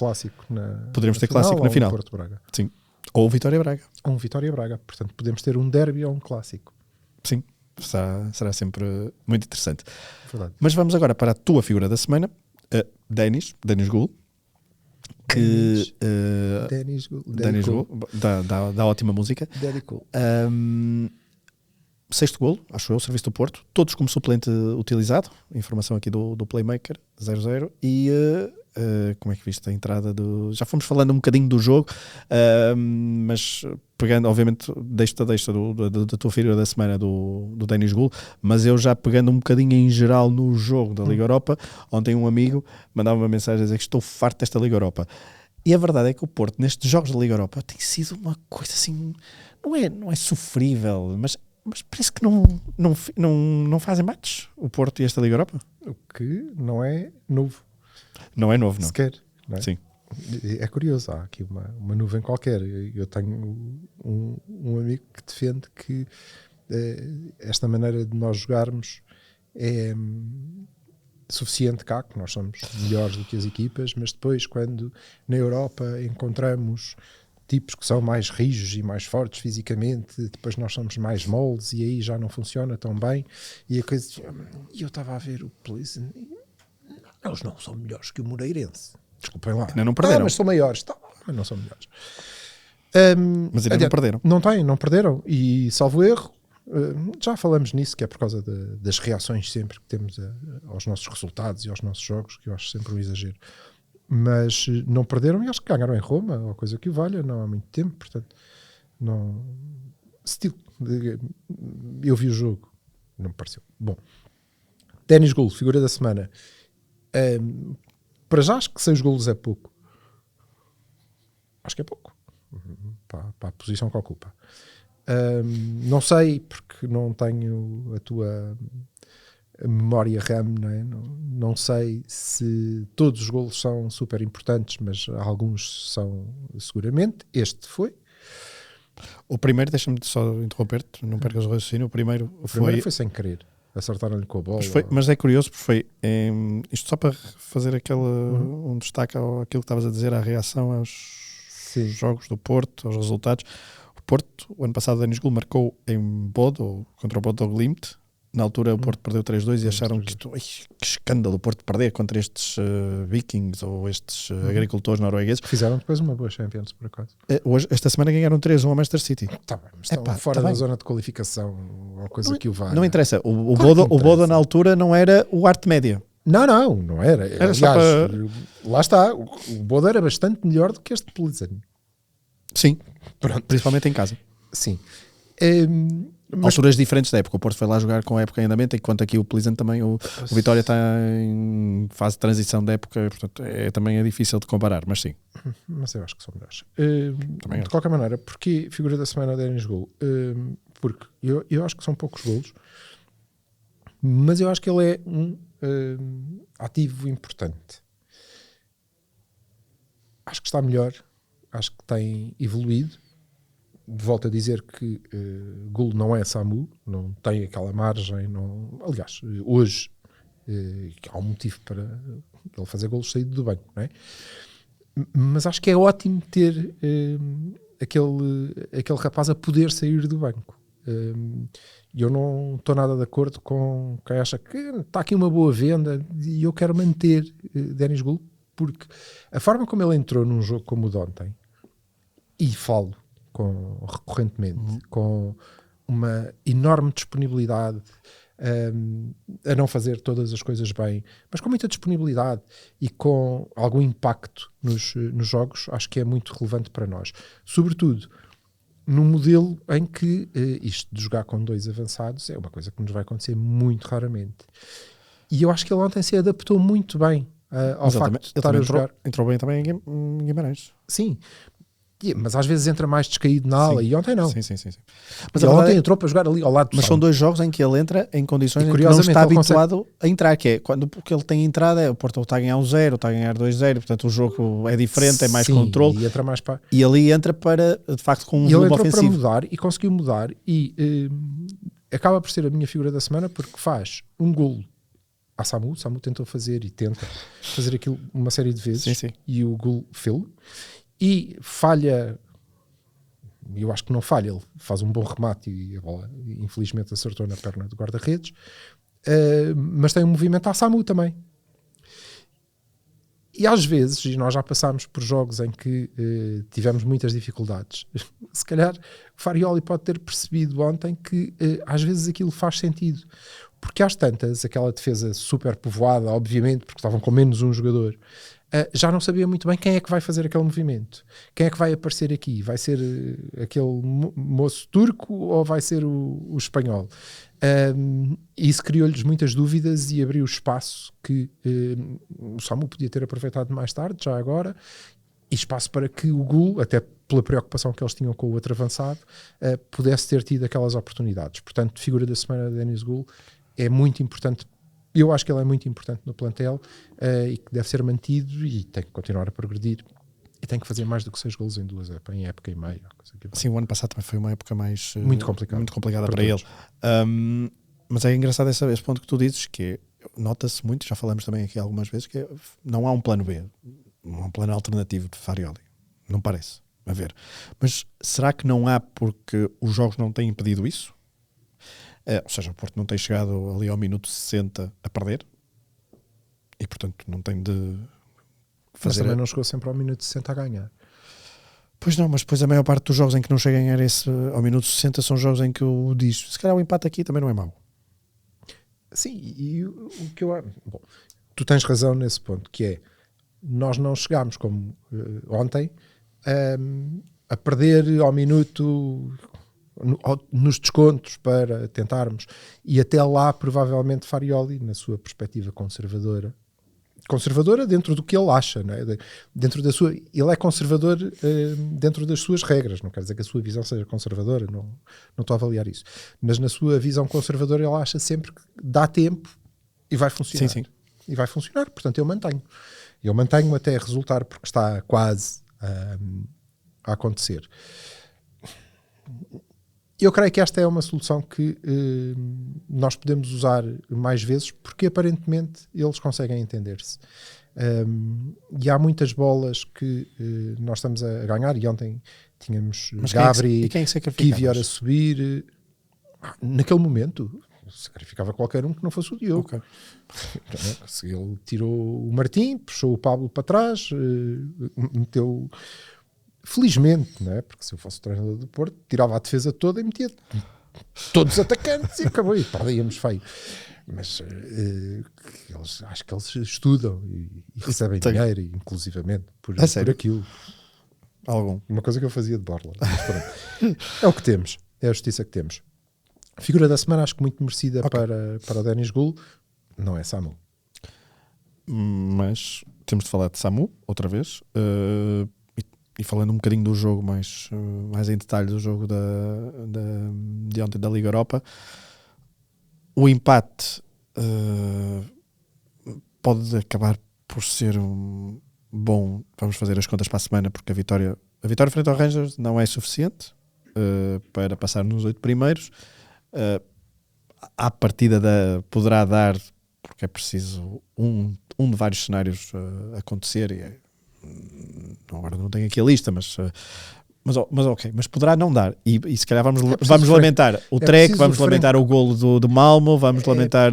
Poderemos ter clássico na final. Porto-Braga. Sim. Ou Vitória-Braga. Ou um Vitória-Braga, portanto podemos ter um derby ou um clássico. Sim, será sempre muito interessante. Verdade. Mas vamos agora para a tua figura da semana, Denis Gould. Denis Gould, da ótima música. 6º golo, acho eu, serviço do Porto, todos como suplente utilizado, informação aqui do Playmaker 0-0, e como é que viste a entrada já fomos falando um bocadinho do jogo, mas pegando, obviamente, deixa da tua figura da semana do Denis Gould, mas eu já pegando um bocadinho em geral no jogo da Liga Europa. Ontem um amigo mandava uma mensagem a dizer que estou farto desta Liga Europa, e a verdade é que o Porto nestes jogos da Liga Europa tem sido uma coisa assim, não é sofrível, mas parece que não fazem matches o Porto e esta Liga Europa. O que não é novo. Não é novo, não. Sequer. Não é? Sim. É curioso, há aqui uma nuvem qualquer. Eu tenho um amigo que defende que esta maneira de nós jogarmos é suficiente cá, que nós somos melhores do que as equipas, mas depois quando na Europa encontramos tipos que são mais rijos e mais fortes fisicamente, depois nós somos mais moles e aí já não funciona tão bem. E a coisa... eu estava a ver o Pleasant, eles não são melhores que o Moreirense. Desculpem lá. Não perderam. Mas são maiores. Mas não são melhores. Mas ainda não perderam. Não perderam. E, salvo erro, já falamos nisso, que é por causa das reações sempre que temos aos nossos resultados e aos nossos jogos, que eu acho sempre um exagero. Mas não perderam e acho que ganharam em Roma, ou coisa que o valha, não há muito tempo, portanto, não... Eu vi o jogo, não me pareceu. Bom, Denis Gould, figura da semana. Para já acho que 6 golos é pouco. Acho que é pouco. Para a posição que ocupa. Não sei, porque não tenho a tua... a memória RAM, não é? Não sei se todos os golos são super importantes, mas alguns são seguramente. Este foi. O primeiro, deixa-me só interromper-te, não percas o raciocínio. O primeiro foi sem querer. Acertaram-lhe com a bola. Mas é curioso, porque foi isto só para fazer um destaque àquilo que estavas a dizer, à reação aos jogos do Porto, aos resultados. O Porto, o ano passado, Denis Gould marcou em Bodo, contra o Bodo Glimt, Na altura o Porto perdeu 3-2 e acharam que isto, que escândalo o Porto perder contra estes vikings ou estes agricultores noruegueses. Fizeram depois uma boa Champions, por acaso. Hoje, esta semana ganharam 3-1 ao Manchester City. Tá bem, mas estão fora da zona de qualificação, uma coisa que o vai. Não interessa. O Bodo na altura não era o arte média. Não era. Era Aliás, lá está, o Bodo era bastante melhor do que este Pilsen. Sim, pronto, principalmente em casa. Sim. Alturas diferentes da época. O Porto foi lá jogar com a época em andamento, enquanto aqui o Pleasant também, o Vitória está em fase de transição da época, portanto também é difícil de comparar, mas sim. Mas eu acho que são melhores. De qualquer maneira, porque figura da semana Denis Gol? Porque eu acho que são poucos golos, mas eu acho que ele é um ativo importante. Acho que está melhor, acho que tem evoluído. Volto a dizer que Gol não é Samu, não tem aquela margem. Não... Aliás, hoje há um motivo para ele fazer golos saído do banco, não é? Mas acho que é ótimo ter aquele rapaz a poder sair do banco. E eu não estou nada de acordo com quem acha que está aqui uma boa venda e eu quero manter Denis Gol, porque a forma como ele entrou num jogo como o de ontem, e falo recorrentemente, com uma enorme disponibilidade, a não fazer todas as coisas bem, mas com muita disponibilidade e com algum impacto nos jogos, acho que é muito relevante para nós. Sobretudo num modelo em que isto de jogar com 2 avançados é uma coisa que nos vai acontecer muito raramente. E eu acho que ele ontem se adaptou muito bem ao facto de estar a jogar. Entrou bem também em Guimarães. Sim. Mas às vezes entra mais descaído na ala, e ontem não. Sim. Mas ele ontem entrou para jogar ali ao lado do Mas são 2 jogos em que ele entra em condições em que não está habituado a entrar, que é quando porque ele tem entrada, o Porto está a ganhar 1-0, está a ganhar 2-0, portanto o jogo é diferente, é mais controle. E entra mais para... E ali entra para, de facto, com um volume ofensivo. Ele entrou para mudar e conseguiu mudar e acaba por ser a minha figura da semana porque faz um golo à Samu. Samu tentou fazer e tenta fazer aquilo uma série de vezes e o golo fê-lo. E falha... Eu acho que não falha, ele faz um bom remate e a bola infelizmente acertou na perna do guarda-redes, mas tem um movimento à Samu também. E às vezes, e nós já passámos por jogos em que tivemos muitas dificuldades, se calhar o Farioli pode ter percebido ontem que às vezes aquilo faz sentido, porque às tantas, aquela defesa super povoada, obviamente porque estavam com menos um jogador, já não sabia muito bem quem é que vai fazer aquele movimento, quem é que vai aparecer aqui, vai ser aquele moço turco ou vai ser o espanhol? E isso criou-lhes muitas dúvidas e abriu espaço que o Samu podia ter aproveitado mais tarde, já agora, e espaço para que o Gol, até pela preocupação que eles tinham com o outro avançado, pudesse ter tido aquelas oportunidades. Portanto, figura da semana de Denis Gol é muito importante. Eu acho que ele é muito importante no plantel e que deve ser mantido e tem que continuar a progredir e tem que fazer mais do que 6 golos em época e meia. Sim, o ano passado também foi uma época mais muito complicada para ele. Mas é engraçado esse ponto que tu dizes, que nota-se muito, já falamos também aqui algumas vezes, que não há um plano B, não há um plano alternativo de Farioli. Não parece haver. Mas será que não há porque os jogos não têm impedido isso? Ou seja, o Porto não tem chegado ali ao minuto 60 a perder e portanto não tem de fazer... Mas também não chegou sempre ao minuto 60 a ganhar. Pois não, mas depois a maior parte dos jogos em que não chega a ganhar ao minuto 60 são jogos em que eu diz, se calhar o empate aqui também não é mau. Sim, e o que eu... Bom, tu tens razão nesse ponto, que é, nós não chegámos como ontem a perder ao minuto... nos descontos para tentarmos, e até lá provavelmente Farioli, na sua perspectiva conservadora dentro do que ele acha, não é? Dentro da sua, ele é conservador dentro das suas regras, não quer dizer que a sua visão seja conservadora, não estou a avaliar isso, mas na sua visão conservadora ele acha sempre que dá tempo e vai funcionar. Sim. E vai funcionar, portanto eu mantenho até resultar, porque está quase a acontecer. Eu creio que esta é uma solução que nós podemos usar mais vezes, porque aparentemente eles conseguem entender-se. E há muitas bolas que nós estamos a ganhar, e ontem tínhamos Gabri, Kivior a subir. Naquele momento, sacrificava qualquer um que não fosse o Diogo. Ok. Ele tirou o Martim, puxou o Pablo para trás, meteu... Felizmente, não é? Porque se eu fosse treinador do Porto, tirava a defesa toda e metia todos os atacantes e acabou. E perdíamos feio. Mas acho que eles estudam e recebem dinheiro, inclusivamente, por aquilo. Algum. Uma coisa que eu fazia de borla. É o que temos. É a justiça que temos. A figura da semana, acho que muito merecida para o Denis Gul, não é Samu. Mas temos de falar de Samu, outra vez. E falando um bocadinho do jogo, mais em detalhe do jogo de ontem da Liga Europa, o empate pode acabar por ser bom. Vamos fazer as contas para a semana, porque a vitória frente ao Rangers não é suficiente para passar nos 8 primeiros. À partida poderá dar, porque é preciso um de vários cenários acontecer, e agora não tenho aqui a lista, mas ok, mas poderá não dar, e se calhar vamos lamentar o Trek, vamos lamentar o golo do Malmo, vamos lamentar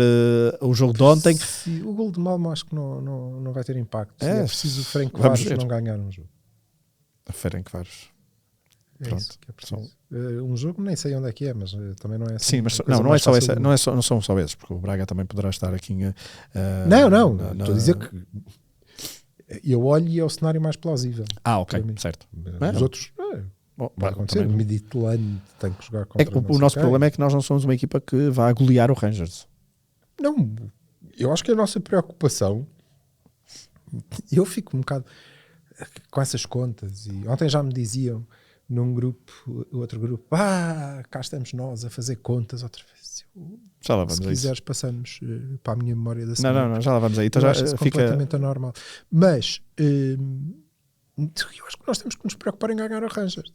o jogo de ontem. O golo de Malmo acho que não vai ter impacto. É preciso o Ferencváros não ganhar um jogo. A Ferencváros. Pronto. Isso que é preciso. Um jogo nem sei onde é que é, mas também não é assim. Sim, mas não é só essa, não são só esses, porque o Braga também poderá estar aqui. Estou a dizer que eu olho e é o cenário mais plausível. Ok, certo. Os outros vai acontecer. O Midtjylland tem que jogar contra o nosso problema é que nós não somos uma equipa que vá golear o Rangers. Não, eu acho que a nossa preocupação, eu fico um bocado com essas contas, e ontem já me diziam num grupo, outro grupo, cá estamos nós a fazer contas outra vez. Já lá vamos. Se quiseres, passamos para a minha memória da semana. Não, já lá vamos aí. Então já fica completamente anormal. Mas eu acho que nós temos que nos preocupar em ganhar o Rangers.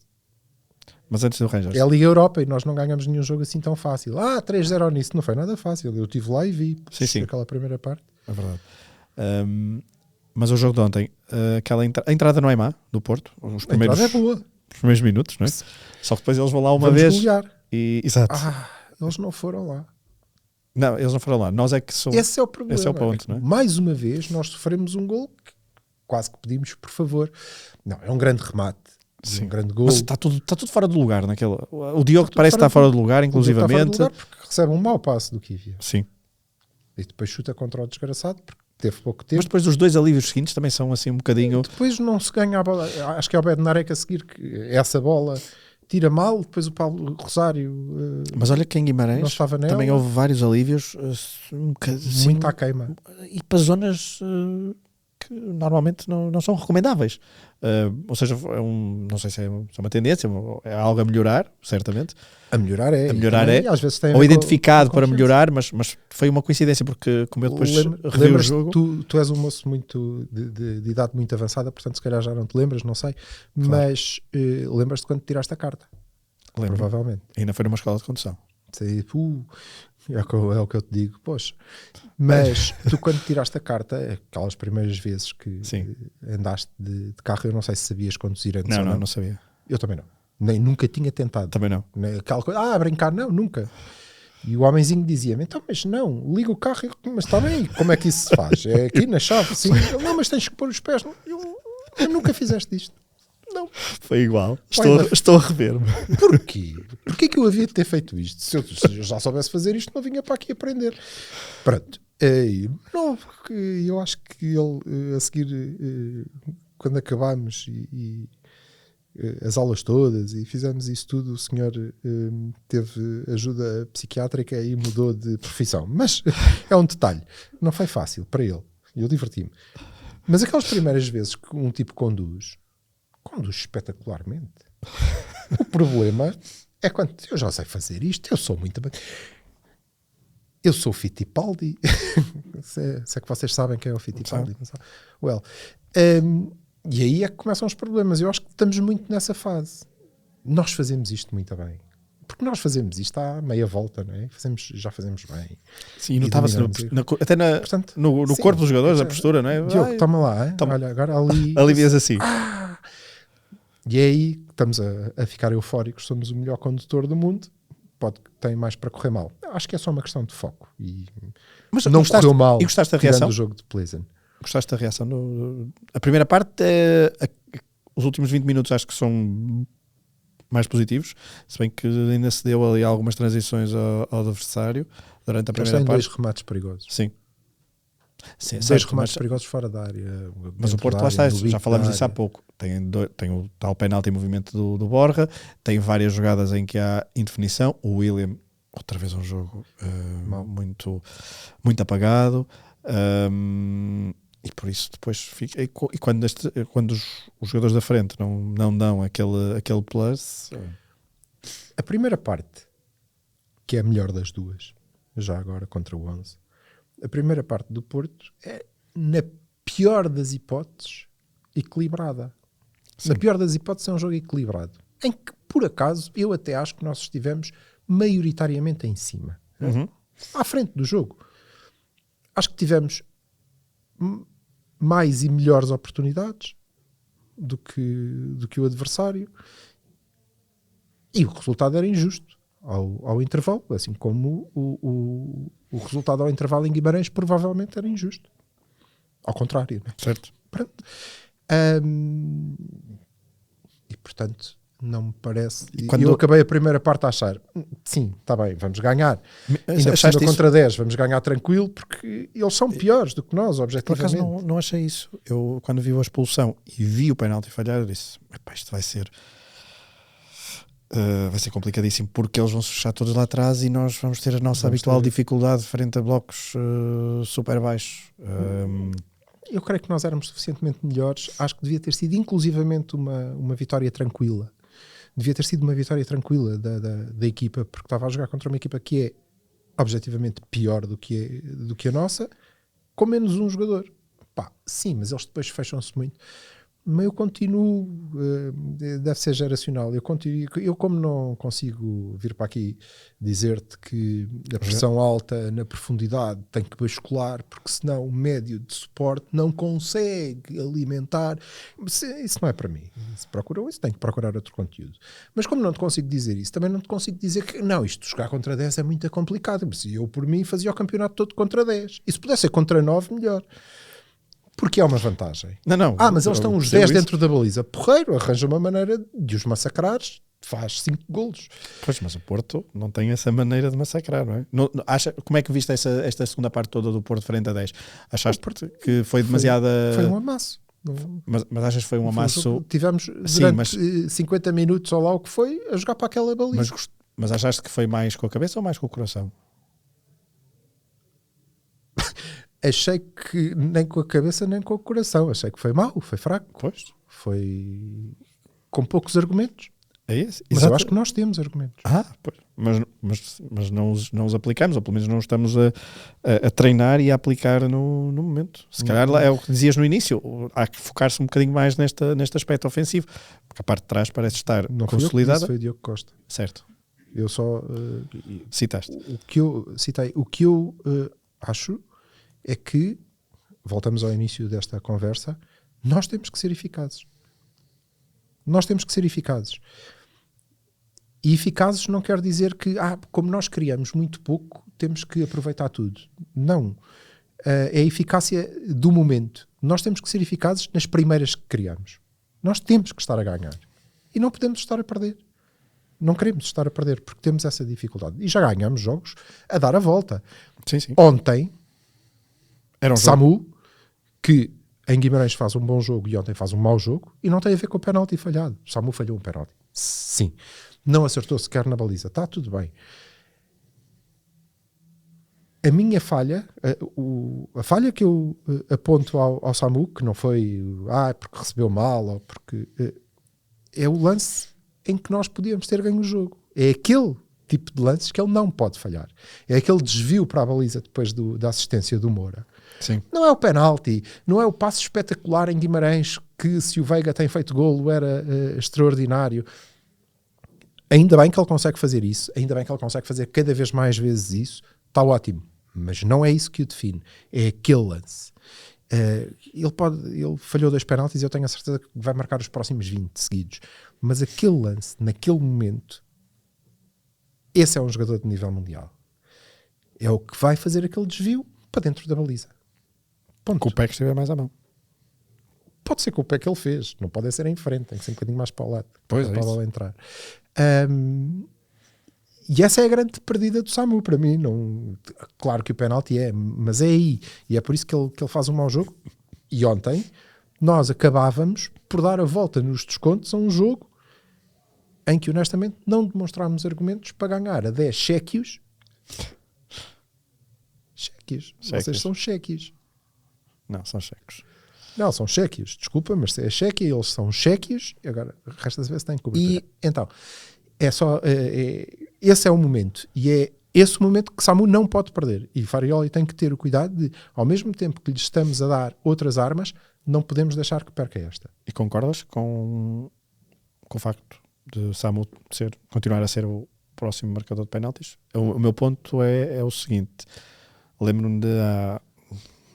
Mas antes do Rangers. É a Liga Europa e nós não ganhamos nenhum jogo assim tão fácil. 3-0 nisso não foi nada fácil. Eu estive lá e vi aquela primeira parte. É verdade. Mas o jogo de ontem, a entrada não é má do Porto. Os primeiros, a entrada é boa. Os primeiros minutos, não é? Só que depois eles vão lá uma vez. Exato. Eles não foram lá. Não, eles não foram lá. Nós é que somos. Esse é o problema. Esse é o ponto, não é? Mais uma vez, nós sofremos um gol que quase que pedimos, por favor. Não, é um grande remate. Sim. Um grande gol. Mas está tudo fora do lugar naquele. O Diogo parece estar fora do lugar, inclusivamente. Está fora do lugar porque recebe um mau passe do Kivia. Sim. E depois chuta contra o desgraçado porque teve pouco tempo. Mas depois os dois alívios seguintes também são assim um bocadinho. Depois não se ganha a bola. Acho que é o Bednarek a seguir que essa bola tira mal, depois o Paulo Rosário. Mas olha que em Guimarães também houve vários alívios, um bocadinho, muito à queima. E para zonas que normalmente não são recomendáveis. Ou seja, não sei se é uma tendência, é algo a melhorar, certamente. A melhorar é. Às vezes tem ou identificado para melhorar, mas foi uma coincidência, porque como eu depois revi o jogo... Tu és um moço muito de idade muito avançada, portanto se calhar já não te lembras, não sei, claro. Mas lembras-te quando tiraste a carta? Lembro. Provavelmente. Ainda foi numa escola de condução. É o que eu te digo, pois. Mas tu quando tiraste a carta, aquelas primeiras vezes que andaste de carro, eu não sei se sabias conduzir antes. Não sabia. Eu também não. Nem nunca tinha tentado. Também não. Aquela coisa, brincar, não, nunca. E o homenzinho dizia-me, então, mas não, liga o carro, mas está bem, como é que isso se faz? É aqui na chave, sim. Não, mas tens que pôr os pés. Eu nunca fizeste isto. Não. Foi igual. Estou a rever-me. Porquê? Porquê que eu havia de ter feito isto? Se eu já soubesse fazer isto, não vinha para aqui aprender. Pronto. Não, porque eu acho que ele, a seguir, quando acabámos e as aulas todas e fizemos isso tudo, o senhor teve ajuda psiquiátrica e mudou de profissão. Mas é um detalhe. Não foi fácil para ele. Eu diverti-me. Mas aquelas primeiras vezes que um tipo conduz espetacularmente. O problema é quando eu já sei fazer isto, eu sou muito bem. Eu sou Fittipaldi. se é que vocês sabem quem é o Fittipaldi. E aí é que começam os problemas. Eu acho que estamos muito nessa fase. Nós fazemos isto muito bem. Porque nós fazemos isto à meia volta, não é? Já fazemos bem. Sim, notava-se até no corpo dos jogadores, a postura, não é? Diogo, toma lá, hein? Olha, agora ali... Alivias assim. E é aí que estamos a ficar eufóricos, somos o melhor condutor do mundo, tem mais para correr mal. Acho que é só uma questão de foco. E Mas não correu mal. E gostaste da tirando reação? o jogo de Pleasant. Gostaste da reação? A primeira parte, os últimos 20 minutos acho que são mais positivos, se bem que ainda se deu ali algumas transições ao adversário durante a Eles primeira têm parte. 2 remates perigosos. Sim. Sim, 2 certo, remates perigosos fora da área. mas o Porto lá está, já falámos disso há pouco. Tem o tal penalti em movimento do Borja, tem várias jogadas em que há indefinição. O William, outra vez um jogo muito, muito apagado. E por isso depois fica. E quando os jogadores da frente não dão aquele plus. A primeira parte, que é a melhor das duas, já agora contra o 11, a primeira parte do Porto é, na pior das hipóteses, equilibrada. Sim. Na pior das hipóteses é um jogo equilibrado, em que, por acaso, eu até acho que nós estivemos maioritariamente em cima, à frente do jogo. Acho que tivemos mais e melhores oportunidades do que o adversário, e o resultado era injusto ao intervalo, assim como o resultado ao intervalo em Guimarães provavelmente era injusto. Ao contrário, né? Certo. Pronto. E portanto não me parece. Eu acabei a primeira parte a achar sim, está bem, vamos ganhar. Ainda por cima contra 10, vamos ganhar tranquilo, porque eles são piores do que nós, objetivamente. Por acaso não achei isso. Eu, quando vi a expulsão e vi o penalti falhar, eu disse: isto vai ser complicadíssimo, porque eles vão se fechar todos lá atrás e nós vamos ter a nossa habitual dificuldade frente a blocos super baixos. Eu creio que nós éramos suficientemente melhores. Acho que devia ter sido inclusivamente uma vitória tranquila. Devia ter sido uma vitória tranquila da equipa, porque estava a jogar contra uma equipa que é objetivamente pior do que a nossa, com menos um jogador. Sim, mas eles depois fecham-se muito. Mas eu continuo, deve ser geracional, eu como não consigo vir para aqui dizer-te que a pressão alta na profundidade tem que bascular, porque senão o médio de suporte não consegue alimentar, isso não é para mim. Se procuram isso, tem que procurar outro conteúdo. Mas como não te consigo dizer isso, também não te consigo dizer que não, isto de jogar contra 10 é muito complicado. Mas eu por mim fazia o campeonato todo contra 10, e se pudesse ser contra 9, melhor. Porque é uma vantagem. Não, mas eles estão os 10 dentro da baliza. Porreiro, arranja uma maneira de os massacrares, faz 5 golos. Pois, mas o Porto não tem essa maneira de massacrar, não é? Como é que viste esta segunda parte toda do Porto frente a 10? Achaste que foi demasiada... Foi um amasso. Mas achas que foi um amasso... Tivemos durante 50 minutos ou lá o que foi a jogar para aquela baliza. Mas achaste que foi mais com a cabeça ou mais com o coração? Achei que nem com a cabeça nem com o coração. Achei que foi mau, foi fraco. Pois. Foi com poucos argumentos. É isso. Mas eu acho que nós temos argumentos. Pois. Mas não os aplicamos, ou pelo menos não estamos a treinar e a aplicar no momento. Se calhar é o que dizias no início, há que focar-se um bocadinho mais neste aspecto ofensivo, porque a parte de trás parece estar não consolidada. Foi o Diogo Costa. Certo. Eu só citaste. O que eu acho é que, voltamos ao início desta conversa, nós temos que ser eficazes. Nós temos que ser eficazes. E eficazes não quer dizer que, como nós criamos muito pouco, temos que aproveitar tudo. Não. É a eficácia do momento. Nós temos que ser eficazes nas primeiras que criamos. Nós temos que estar a ganhar. E não podemos estar a perder. Não queremos estar a perder, porque temos essa dificuldade. E já ganhamos jogos a dar a volta. Sim, sim. Ontem, era um Samu, que em Guimarães faz um bom jogo e ontem faz um mau jogo, e não tem a ver com o penalti falhado. Samu falhou um penalti. Sim. Não acertou sequer na baliza. Está tudo bem. A minha falha, a falha que eu aponto ao Samu, que não foi porque recebeu mal, ou porque é o lance em que nós podíamos ter ganho o jogo. É aquele tipo de lances que ele não pode falhar. É aquele desvio para a baliza depois da assistência do Moura. Sim. Não é o penalti, não é o passo espetacular em Guimarães, que se o Veiga tem feito golo era extraordinário. Ainda bem que ele consegue fazer isso, ainda bem que ele consegue fazer cada vez mais vezes isso, está ótimo. Mas não é isso que o define, é aquele lance. Ele falhou 2 penaltis e eu tenho a certeza que vai marcar os próximos 20 seguidos. Mas aquele lance, naquele momento, esse é um jogador de nível mundial. É o que vai fazer aquele desvio para dentro da baliza. Ponto. Com o pé que estiver mais à mão. Pode ser com o pé que ele fez, não pode ser em frente, tem que ser um bocadinho mais para o lado Pois para é a bola entrar. E essa é a grande perdida do Samu para mim. Não, claro que o penalti mas é aí, e é por isso que ele faz um mau jogo. E ontem nós acabávamos por dar a volta nos descontos a um jogo em que honestamente não demonstrámos argumentos para ganhar a 10 chequios. Vocês são chequios. Não, são checos. Não, são chequios, desculpa, mas se é cheque, eles são chequios, agora resta saber se têm cobertura. E então, esse é o momento, e é esse o momento que Samu não pode perder. E Farioli tem que ter o cuidado de, ao mesmo tempo que lhe estamos a dar outras armas, não podemos deixar que perca esta. E concordas com o facto de Samu continuar a ser o próximo marcador de penaltis? O meu ponto é o seguinte: lembro-me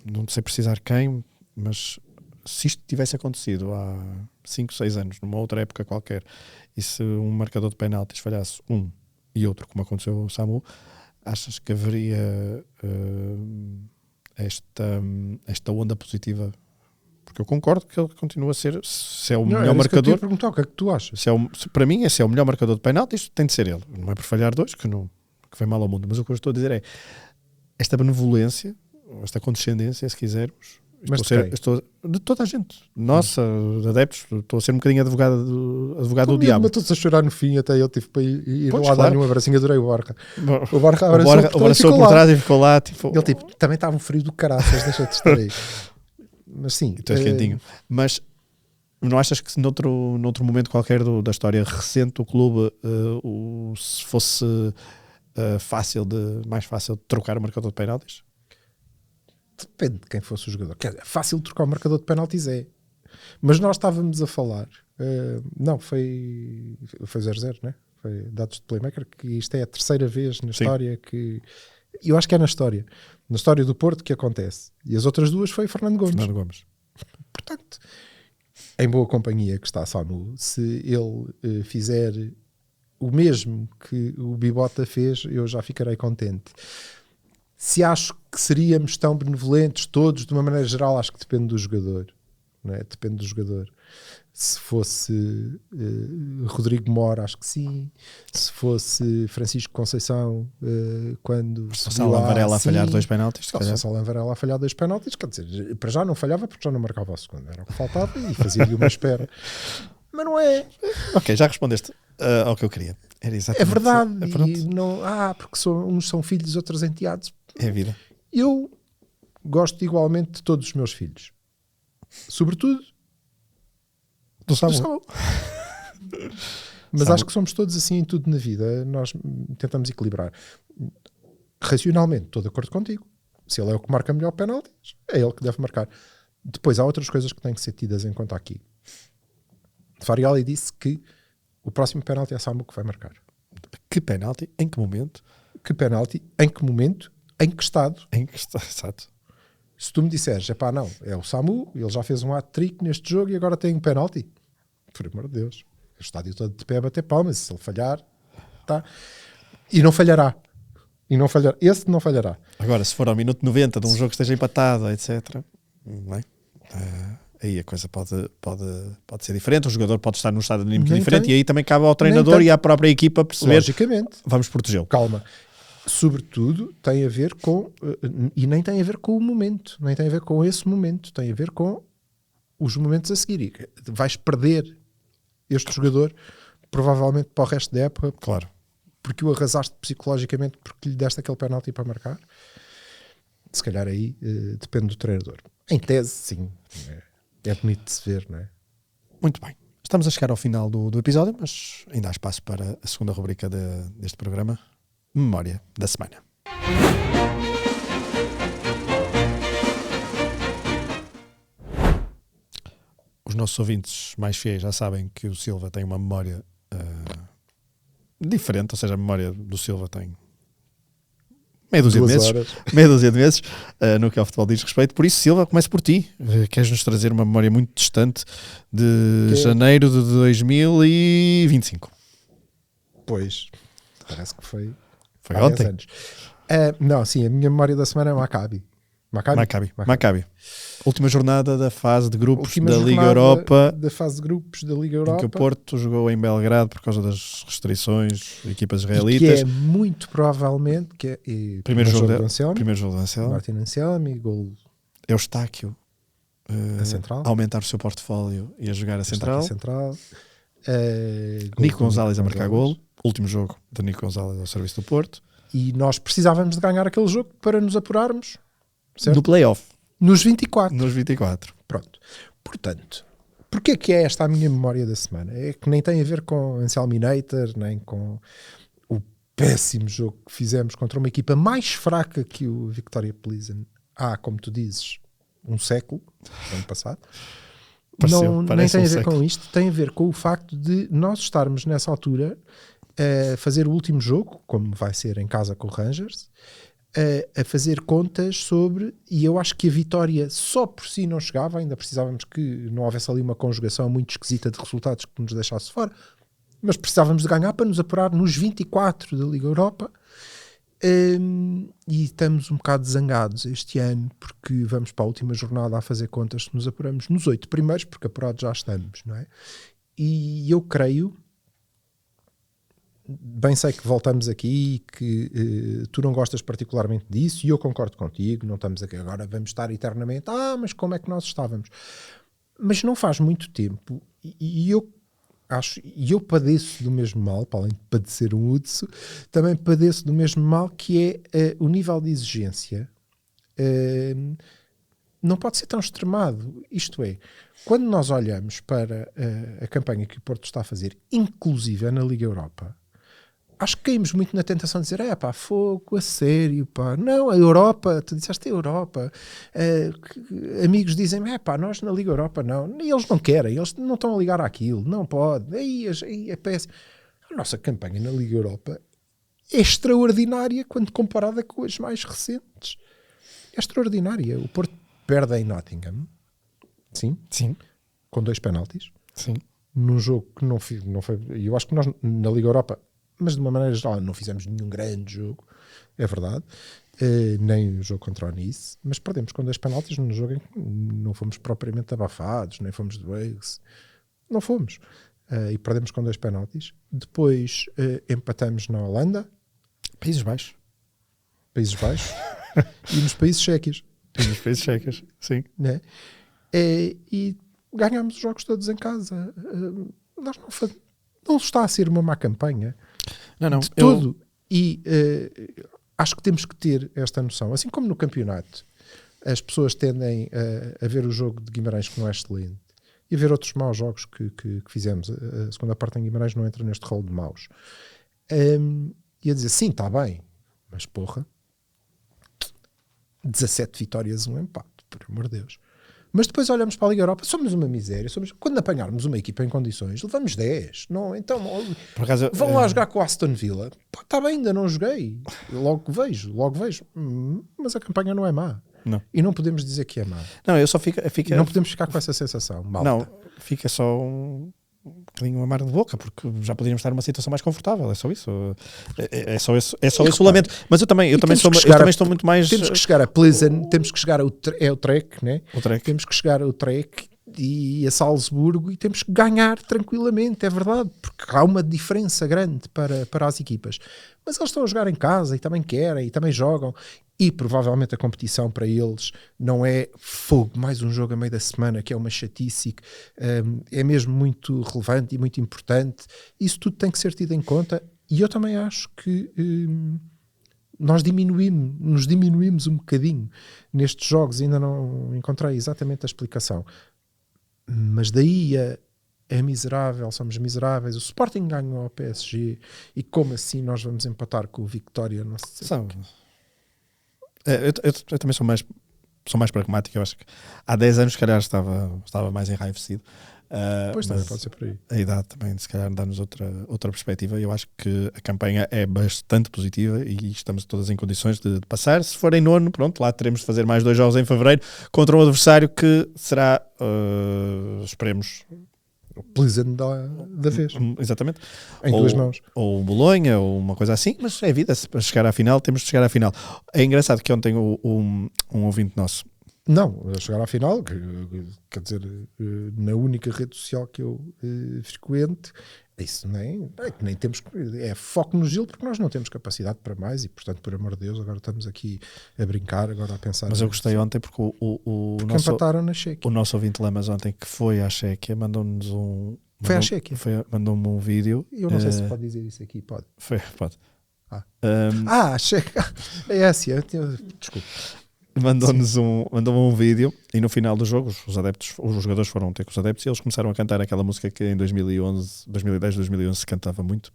não sei precisar quem, mas se isto tivesse acontecido há 5, 6 anos, numa outra época qualquer, e se um marcador de penaltis falhasse um e outro, como aconteceu ao Samu, achas que haveria esta onda positiva? Porque eu concordo que ele continua a ser, se é o melhor marcador. Eu perguntar o que é que tu achas? Para mim, se é o melhor marcador de penaltis, tem de ser ele. Não é por falhar 2 que vem mal ao mundo, mas o que eu estou a dizer é esta benevolência, esta condescendência, se quisermos. Estou de toda a gente, nossa, adeptos, estou a ser um bocadinho advogado do diabo. Matou-se a chorar no fim, até eu tive para ir lá dar-lhe um abracinho, adorei o Barca. O Barca abraçou por trás e ficou lá. Tipo, ele também estava um frio do caraças, deixa de estar aí. Mas sim. Tu és quentinho. Mas não achas que noutro momento qualquer da história recente o clube, se fosse mais fácil de trocar o marcador de penaltis? Depende de quem fosse o jogador. Quer dizer, fácil trocar o marcador de penaltis é. Mas nós estávamos a falar. Não, foi 0-0, né? Foi dados de playmaker, que isto é a terceira vez na história que. Eu acho que é na história do Porto que acontece. E as outras duas foi Fernando Gomes. Portanto, em boa companhia que está Samu, se ele fizer o mesmo que o Bibota fez, eu já ficarei contente. Se acho que seríamos tão benevolentes todos, de uma maneira geral, acho que depende do jogador. Não é? Depende do jogador. Se fosse Rodrigo Mora, acho que sim. Se fosse Francisco Conceição, quando se fosse Alan Varela a falhar 2 penaltis, se fosse Alan Varela a falhar 2 penaltis, quer dizer, para já não falhava porque já não marcava o segundo, era o que faltava e fazia-lhe uma espera. Mas não é. Ok, já respondeste ao que eu queria. Era exatamente. É verdade. E não, porque uns são filhos, outros enteados. É a vida. Eu gosto igualmente de todos os meus filhos. Sobretudo do Samu. Mas Samu. Acho que somos todos assim em tudo na vida. Nós tentamos equilibrar. Racionalmente, estou de acordo contigo. Se ele é o que marca melhor penaltis, é ele que deve marcar. Depois há outras coisas que têm que ser tidas em conta aqui. Farioli disse que o próximo penalti é Samu que vai marcar. Que penalti? Em que momento? Que penalti? Em que momento? Em que estado? Exato. Se tu me disseres, não, é o Samu, ele já fez um hat-trick neste jogo e agora tem um penalti. Por amor de Deus. O estádio todo de pé a bater palmas. Se ele falhar, tá. E não falhará. Esse não falhará. Agora, se for ao minuto 90 de um jogo que esteja empatado, etc. Não é? Aí a coisa pode ser diferente. O jogador pode estar num estado anímico diferente e aí também cabe ao treinador e à própria equipa perceber. Logicamente. Vamos protegê-lo. Calma. Sobretudo tem a ver com, e nem tem a ver com o momento, nem tem a ver com esse momento, tem a ver com os momentos a seguir. E vais perder este jogador provavelmente para o resto da época, claro, porque o arrasaste psicologicamente porque lhe deste aquele penalti para marcar. Se calhar aí depende do treinador. Em tese, sim, é bonito de se ver, não é? Muito bem. Estamos a chegar ao final do episódio, mas ainda há espaço para a segunda rubrica deste programa. Memória da semana. Os nossos ouvintes mais fiéis já sabem que o Silva tem uma memória diferente, ou seja, a memória do Silva tem meia dúzia de meses no que ao futebol diz respeito. Por isso, Silva, começo por ti. Queres-nos trazer uma memória muito distante de janeiro de 2025? Pois... parece que foi Foi há 10 ontem? anos. Não, sim, a minha memória da semana é Maccabi. Maccabi. Última jornada da fase de grupos Última da Liga jornada Europa, da fase de grupos da Liga em que o Europa, Porto jogou em Belgrado por causa das restrições de equipas e que israelitas. é muito provavelmente que é, Primeiro jogo do Anselmi, Primeiro jogo do Anselmi. Martin Anselmi, gol Eustáquio a central, a aumentar o seu portfólio e a jogar a central. central. Nico Gonzalez a marcar golo. Último jogo de Nico Gonzalez ao serviço do Porto. E nós precisávamos de ganhar aquele jogo para nos apurarmos, certo? No play-off. Nos 24. Nos 24. Pronto. Portanto, porquê que é esta a minha memória da semana? É que nem tem a ver com Anselminator, nem com o péssimo jogo que fizemos contra uma equipa mais fraca que o Victoria Pilsen há, como tu dizes, um século, ano passado. Nem tem a ver com isto, tem a ver com o facto de nós estarmos nessa altura a fazer o último jogo, como vai ser em casa com o Rangers, a fazer contas sobre, e eu acho que a vitória só por si não chegava, ainda precisávamos que não houvesse ali uma conjugação muito esquisita de resultados que nos deixasse fora, mas precisávamos de ganhar para nos apurar nos 24 da Liga Europa. E estamos um bocado zangados este ano porque vamos para a última jornada a fazer contas se nos apuramos nos 8 primeiros, porque apurados já estamos, não é? E eu creio, bem sei que voltamos aqui e que tu não gostas particularmente disso, e eu concordo contigo, não estamos aqui agora, vamos estar eternamente, mas como é que nós estávamos? Mas não faz muito tempo, e eu acho, e eu padeço do mesmo mal, para além de padecer um urso, também padeço do mesmo mal, que é o nível de exigência não pode ser tão extremado. Isto é, quando nós olhamos para a campanha que o Porto está a fazer, inclusive na Liga Europa, acho que caímos muito na tentação de dizer, fogo, a sério, pá. Não, a Europa, tu disseste a Europa. Amigos dizem, nós na Liga Europa não. E eles não querem, eles não estão a ligar àquilo, não pode. Aí é péssimo. A nossa campanha na Liga Europa é extraordinária quando comparada com as mais recentes. É extraordinária. O Porto perde em Nottingham, sim, com 2 penaltis, sim, num jogo que não foi. Eu acho que nós na Liga Europa, mas de uma maneira geral, não fizemos nenhum grande jogo, é verdade, nem o jogo contra o Nice, mas perdemos com 2 penaltis num jogo em que não fomos propriamente abafados, nem fomos de Wales, não fomos, e perdemos com 2 penaltis. Depois empatamos na Holanda, Países Baixos e nos Países Chequios, sim, né? E ganhámos os jogos todos em casa. Nós não está a ser uma má campanha. Não, de todo. E acho que temos que ter esta noção. Assim como no campeonato, as pessoas tendem a ver o jogo de Guimarães, que não é excelente, e a ver outros maus jogos que fizemos. A segunda parte em Guimarães não entra neste rol de maus. E a dizer, sim, está bem, mas porra, 17 vitórias, um empate, por amor de Deus. Mas depois olhamos para a Liga Europa, somos uma miséria. Quando apanharmos uma equipa em condições, levamos 10. Não, então, por acaso, vão lá jogar com o Aston Villa. Está bem, ainda não joguei. Logo vejo. Mas a campanha não é má. Não. E não podemos dizer que é má. Não, eu só fico não podemos ficar com essa sensação. Malta. Não, fica só um bocadinho amargo de boca, porque já poderíamos estar numa situação mais confortável. É só isso. É só esse o lamento. Mas eu também estou muito mais. Temos que chegar a Pleasant, temos que chegar ao Trek, né? Temos que chegar ao Trek e a Salzburgo e temos que ganhar tranquilamente, é verdade, porque há uma diferença grande para as equipas. Mas eles estão a jogar em casa e também querem e também jogam. E provavelmente a competição para eles não é fogo, mais um jogo a meio da semana, que é uma chatice, é mesmo muito relevante e muito importante. Isso tudo tem que ser tido em conta. E eu também acho que nos diminuímos um bocadinho nestes jogos. Ainda não encontrei exatamente a explicação. Mas daí é miserável, somos miseráveis. O Sporting ganhou ao PSG e como assim nós vamos empatar com o Vitória? Não sei. Eu também sou mais pragmático. Eu acho que há 10 anos, se calhar, estava mais enraivecido. Pois também pode ser por aí. A idade também, se calhar, dá-nos outra perspectiva. Eu acho que a campanha é bastante positiva e estamos todas em condições de passar. Se for em nono, pronto, lá teremos de fazer mais 2 jogos em fevereiro contra um adversário que será, esperemos, Pleasant da vez, Exatamente. em duas mãos. Ou Bolonha, ou uma coisa assim, mas é vida, para chegar à final, temos de chegar à final. É engraçado que ontem um ouvinte nosso. Não, a chegar à final, quer dizer, na única rede social que eu frequento, isso nem temos, é foco no Gil, porque nós não temos capacidade para mais e, portanto, por amor de Deus, agora estamos aqui a brincar, agora a pensar. Mas eu gostei ontem porque porque empataram na Chequia. O nosso ouvinte Lamas ontem, que foi à Chequia, mandou-nos Foi à Chequia? Mandou-me um vídeo. Eu não sei se pode dizer isso aqui, pode. Pode. A Chequia. É essa, desculpa. Mandou-me um vídeo e no final do jogo os jogadores foram ter com os adeptos e eles começaram a cantar aquela música que em 2010, 2011 se cantava muito.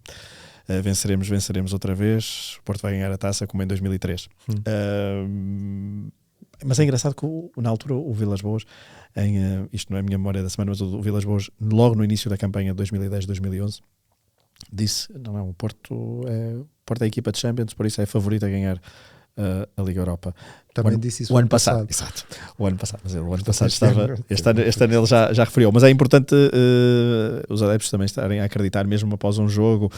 Venceremos outra vez, o Porto vai ganhar a taça como em 2003. Mas é engraçado que na altura o Vilas Boas, isto não é a minha memória da semana, mas o Vilas Boas, logo no início da campanha de 2010-2011, disse, o Porto é a equipa de Champions, por isso é favorito a ganhar a Liga Europa. Também disse isso o ano passado. Exato. O ano passado, mas o ano passado estava. Este ano ele já referiu. Mas é importante os adeptos também estarem a acreditar, mesmo após um jogo que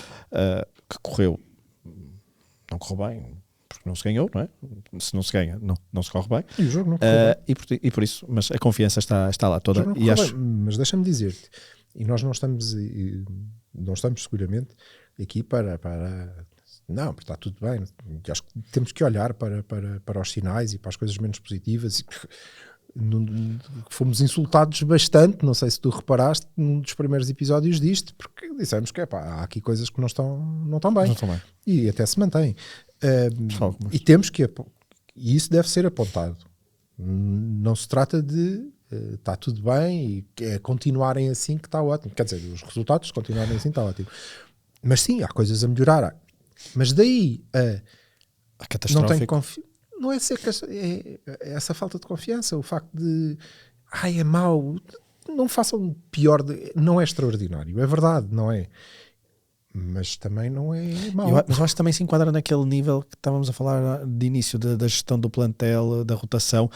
não correu bem, porque não se ganhou, não é? Se não se ganha, não se corre bem. E o jogo não correu bem. E por isso, mas a confiança está lá toda. E acho... Mas deixa-me dizer-te, e nós não estamos seguramente aqui para não, porque está tudo bem. Acho que temos que olhar para os sinais e para as coisas menos positivas. Fomos insultados bastante, não sei se tu reparaste, num dos primeiros episódios disto, porque dissemos que há aqui coisas que não estão bem. Não estão bem. E até se mantém. E temos que... E isso deve ser apontado. Não se trata de... está tudo bem e continuarem assim que está ótimo. Quer dizer, os resultados continuarem assim está ótimo. Mas sim, há coisas a melhorar. Mas daí a catastrófico. Não é ser essa falta de confiança, o facto de é mau, não façam pior, não é extraordinário, é verdade, não é? Mas também não é mau. Mas eu acho que também se enquadra naquele nível que estávamos a falar de início da gestão do plantel, da rotação,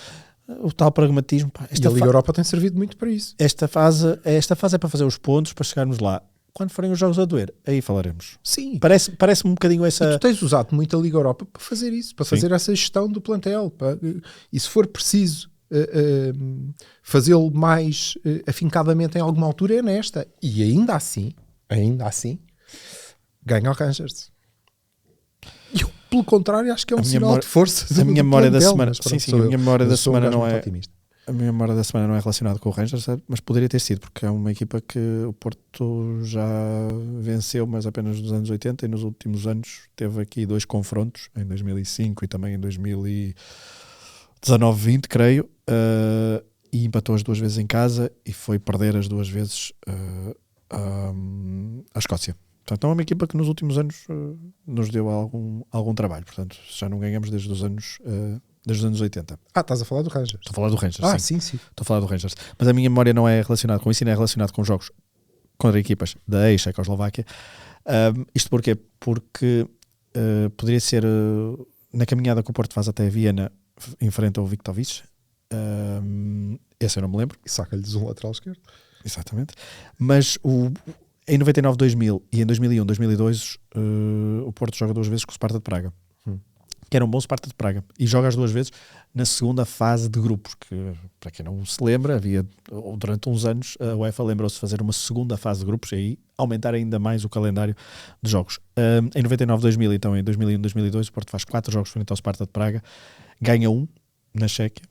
o tal pragmatismo. E a Liga Europa tem servido muito para isso. Esta fase é para fazer os pontos, para chegarmos lá. Quando forem os jogos a doer, aí falaremos. Sim. Parece-me um bocadinho essa... E tu tens usado muito a Liga Europa para fazer isso, para fazer essa gestão do plantel. E se for preciso fazê-lo mais afincadamente em alguma altura, é nesta. E ainda assim, ganha o Rangers. E eu, pelo contrário, acho que é um sinal de força. A minha memória da semana... Sim, a minha memória da semana não é... Otimista. A minha memória da semana não é relacionada com o Rangers, mas poderia ter sido, porque é uma equipa que o Porto já venceu, mas apenas nos anos 80 e nos últimos anos teve aqui 2 confrontos, em 2005 e também em 2019-20, creio, e empatou as 2 vezes em casa e foi perder as 2 vezes à Escócia. Portanto, é uma equipa que nos últimos anos nos deu algum trabalho, portanto, já não ganhamos desde os anos 80. Estás a falar do Rangers? Estou a falar do Rangers, sim. Estou a falar do Rangers. Mas a minha memória não é relacionada com isso, não é relacionada com jogos contra equipas da ex-Checoslováquia. Isto porquê? Porque poderia ser na caminhada que o Porto faz até Viena, enfrenta o Viktovic. Esse eu não me lembro. E saca-lhes um lateral esquerdo. Exatamente. Mas em 99-2000 e em 2001-2002 o Porto joga 2 vezes com o Sparta de Praga. Que era um bom Sparta de Praga, e joga as 2 vezes na segunda fase de grupos, que para quem não se lembra, havia durante uns anos a UEFA lembrou-se de fazer uma segunda fase de grupos e aí aumentar ainda mais o calendário de jogos. Em 99-2000, então em 2001-2002 o Porto faz 4 jogos frente ao Sparta de Praga, ganha 1 na Chequia,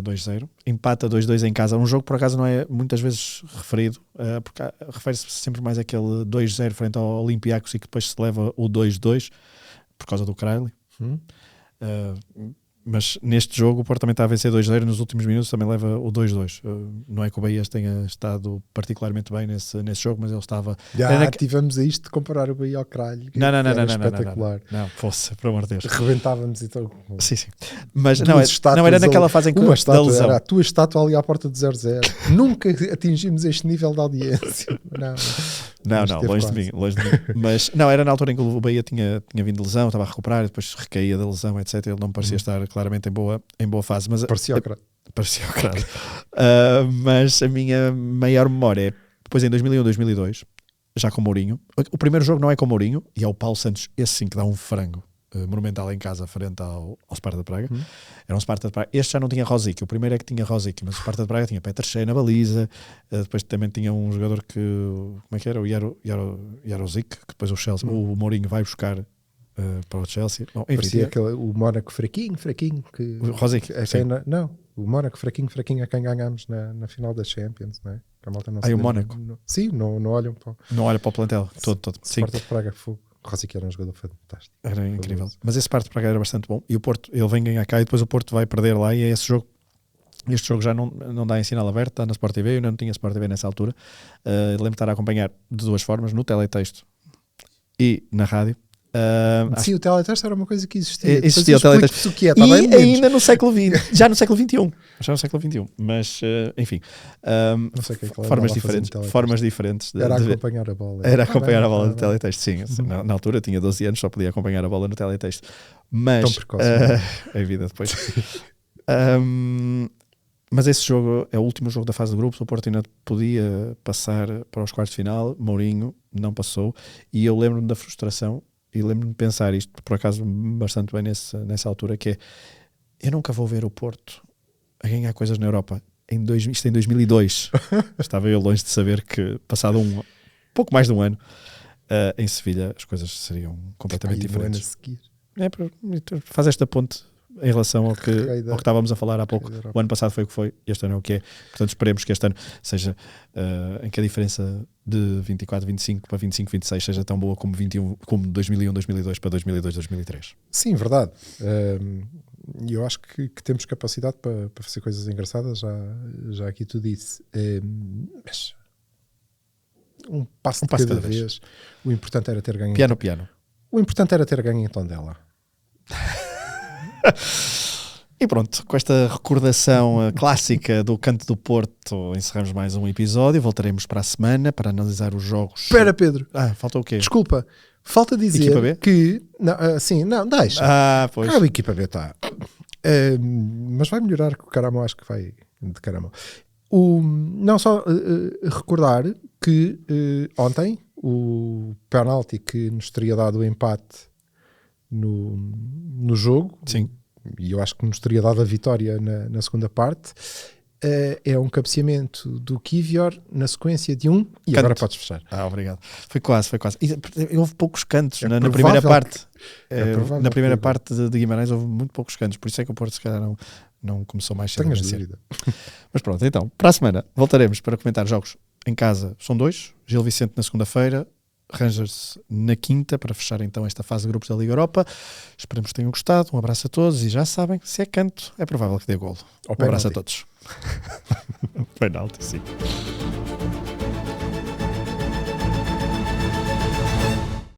2-0, empata 2-2 em casa. Um jogo por acaso não é muitas vezes referido, porque refere-se sempre mais àquele 2-0 frente ao Olympiacos e que depois se leva o 2-2 por causa do Crowley. Mas neste jogo o Porto também está a vencer 2-0, nos últimos minutos também leva o 2-2. Não é que o Bahia tenha estado particularmente bem nesse jogo, mas ele estava... Tivemos a isto de comparar o Bahia ao Cralho. Não, espetacular. Não, fosse, por amor de Deus. Reventávamos e tal. Sim. Mas não era naquela fase em que da lesão. Era a tua estátua ali à porta do 0-0. Nunca atingimos este nível de audiência. Não, longe de mim. Mas não, era na altura em que o Bahia tinha vindo de lesão, estava a recuperar, depois recaía da lesão, etc. Ele não parecia estar claramente em boa fase. Mas parecia o Cralho. Mas a minha maior memória é Depois em 2001, 2002, já com Mourinho. O primeiro jogo não é com Mourinho, e é o Paulo Santos, esse sim que dá um frango monumental em casa frente ao Sparta de Praga. Era um Sparta de Praga. Este já não tinha Rosicky, o primeiro é que tinha Rosicky, mas o Sparta de Praga tinha Petr Cech na baliza, depois também tinha um jogador que, como é que era? O Jarozic, que depois o Chelsea, o Mourinho vai buscar para o Chelsea. Bom, enfim, Parecia o Mónaco fraquinho, que o Rosicky, não, o Mónaco fraquinho a quem ganhámos na final da Champions, não é? Que a malta não o Mónaco? Sim, não olham para não olha para o plantel todo. Sim. Sparta de Praga, fogo. O Rosicky era um jogador fantástico. Era incrível. Mas esse Sparta de Praga era bastante bom. E o Porto, ele vem ganhar cá e depois o Porto vai perder lá. E é esse jogo. Este jogo já não dá em sinal aberto, está na Sport TV. Eu ainda não tinha Sport TV nessa altura. Lembro de estar a acompanhar de duas formas: no teletexto e na rádio. Sim, o teletexto era uma coisa que existia. Existia o teletexto. E ainda no século XX, já no século XXI. Já no século XXI. Mas, enfim, não sei formas diferentes. Era acompanhar a bola. Era acompanhar a bola no teletexto, sim. Na altura tinha 12 anos, só podia acompanhar a bola no teletexto. Mas, tão precoce, a vida depois. Mas esse jogo é o último jogo da fase de grupos. O Porto ainda podia passar para os quartos de final. Mourinho não passou. E eu lembro-me da frustração. E lembro-me de pensar isto, por acaso, bastante bem nessa altura, que é, eu nunca vou ver o Porto a ganhar coisas na Europa. Isto em 2002. Estava eu longe de saber que, passado pouco mais de um ano, em Sevilha, as coisas seriam completamente diferentes. Faz esta ponte em relação ao que estávamos a falar há pouco. O ano passado foi o que foi, este ano é o que é. Portanto, esperemos que este ano seja em que a diferença de 24, 25 para 25, 26 seja tão boa como 21, como 2001, 2002 para 2002, 2003. Sim, verdade. E eu acho que temos capacidade para fazer coisas engraçadas, já aqui tu disse. Mas um passo de cada vez. O importante era ter ganho. Piano. O importante era ter ganho em Tondela. E pronto, com esta recordação clássica do Canto do Porto, encerramos mais um episódio. Voltaremos para a semana para analisar os jogos. Espera, Pedro. Falta o quê? Desculpa, falta dizer equipa B? que... Não, deixa. Pois. A equipa B está... mas vai melhorar, que o Caramo acho que vai de Caramo. Não só recordar que ontem o penalti que nos teria dado o empate no jogo, sim, e eu acho que nos teria dado a vitória na segunda parte, é um cabeceamento do Kivior na sequência de e canto. Agora podes fechar. Obrigado. Foi quase. E houve poucos cantos na primeira parte. Na primeira parte de Guimarães houve muito poucos cantos, por isso é que o Porto se calhar não começou mais cedo a vencer. Mas pronto, então, para a semana voltaremos para comentar jogos em casa. São 2, Gil Vicente na segunda-feira, Rangers na quinta, para fechar então esta fase de grupos da Liga Europa. Esperemos que tenham gostado. Um abraço a todos e já sabem, se é canto, é provável que dê golo. Um abraço a todos. Penalti, sim.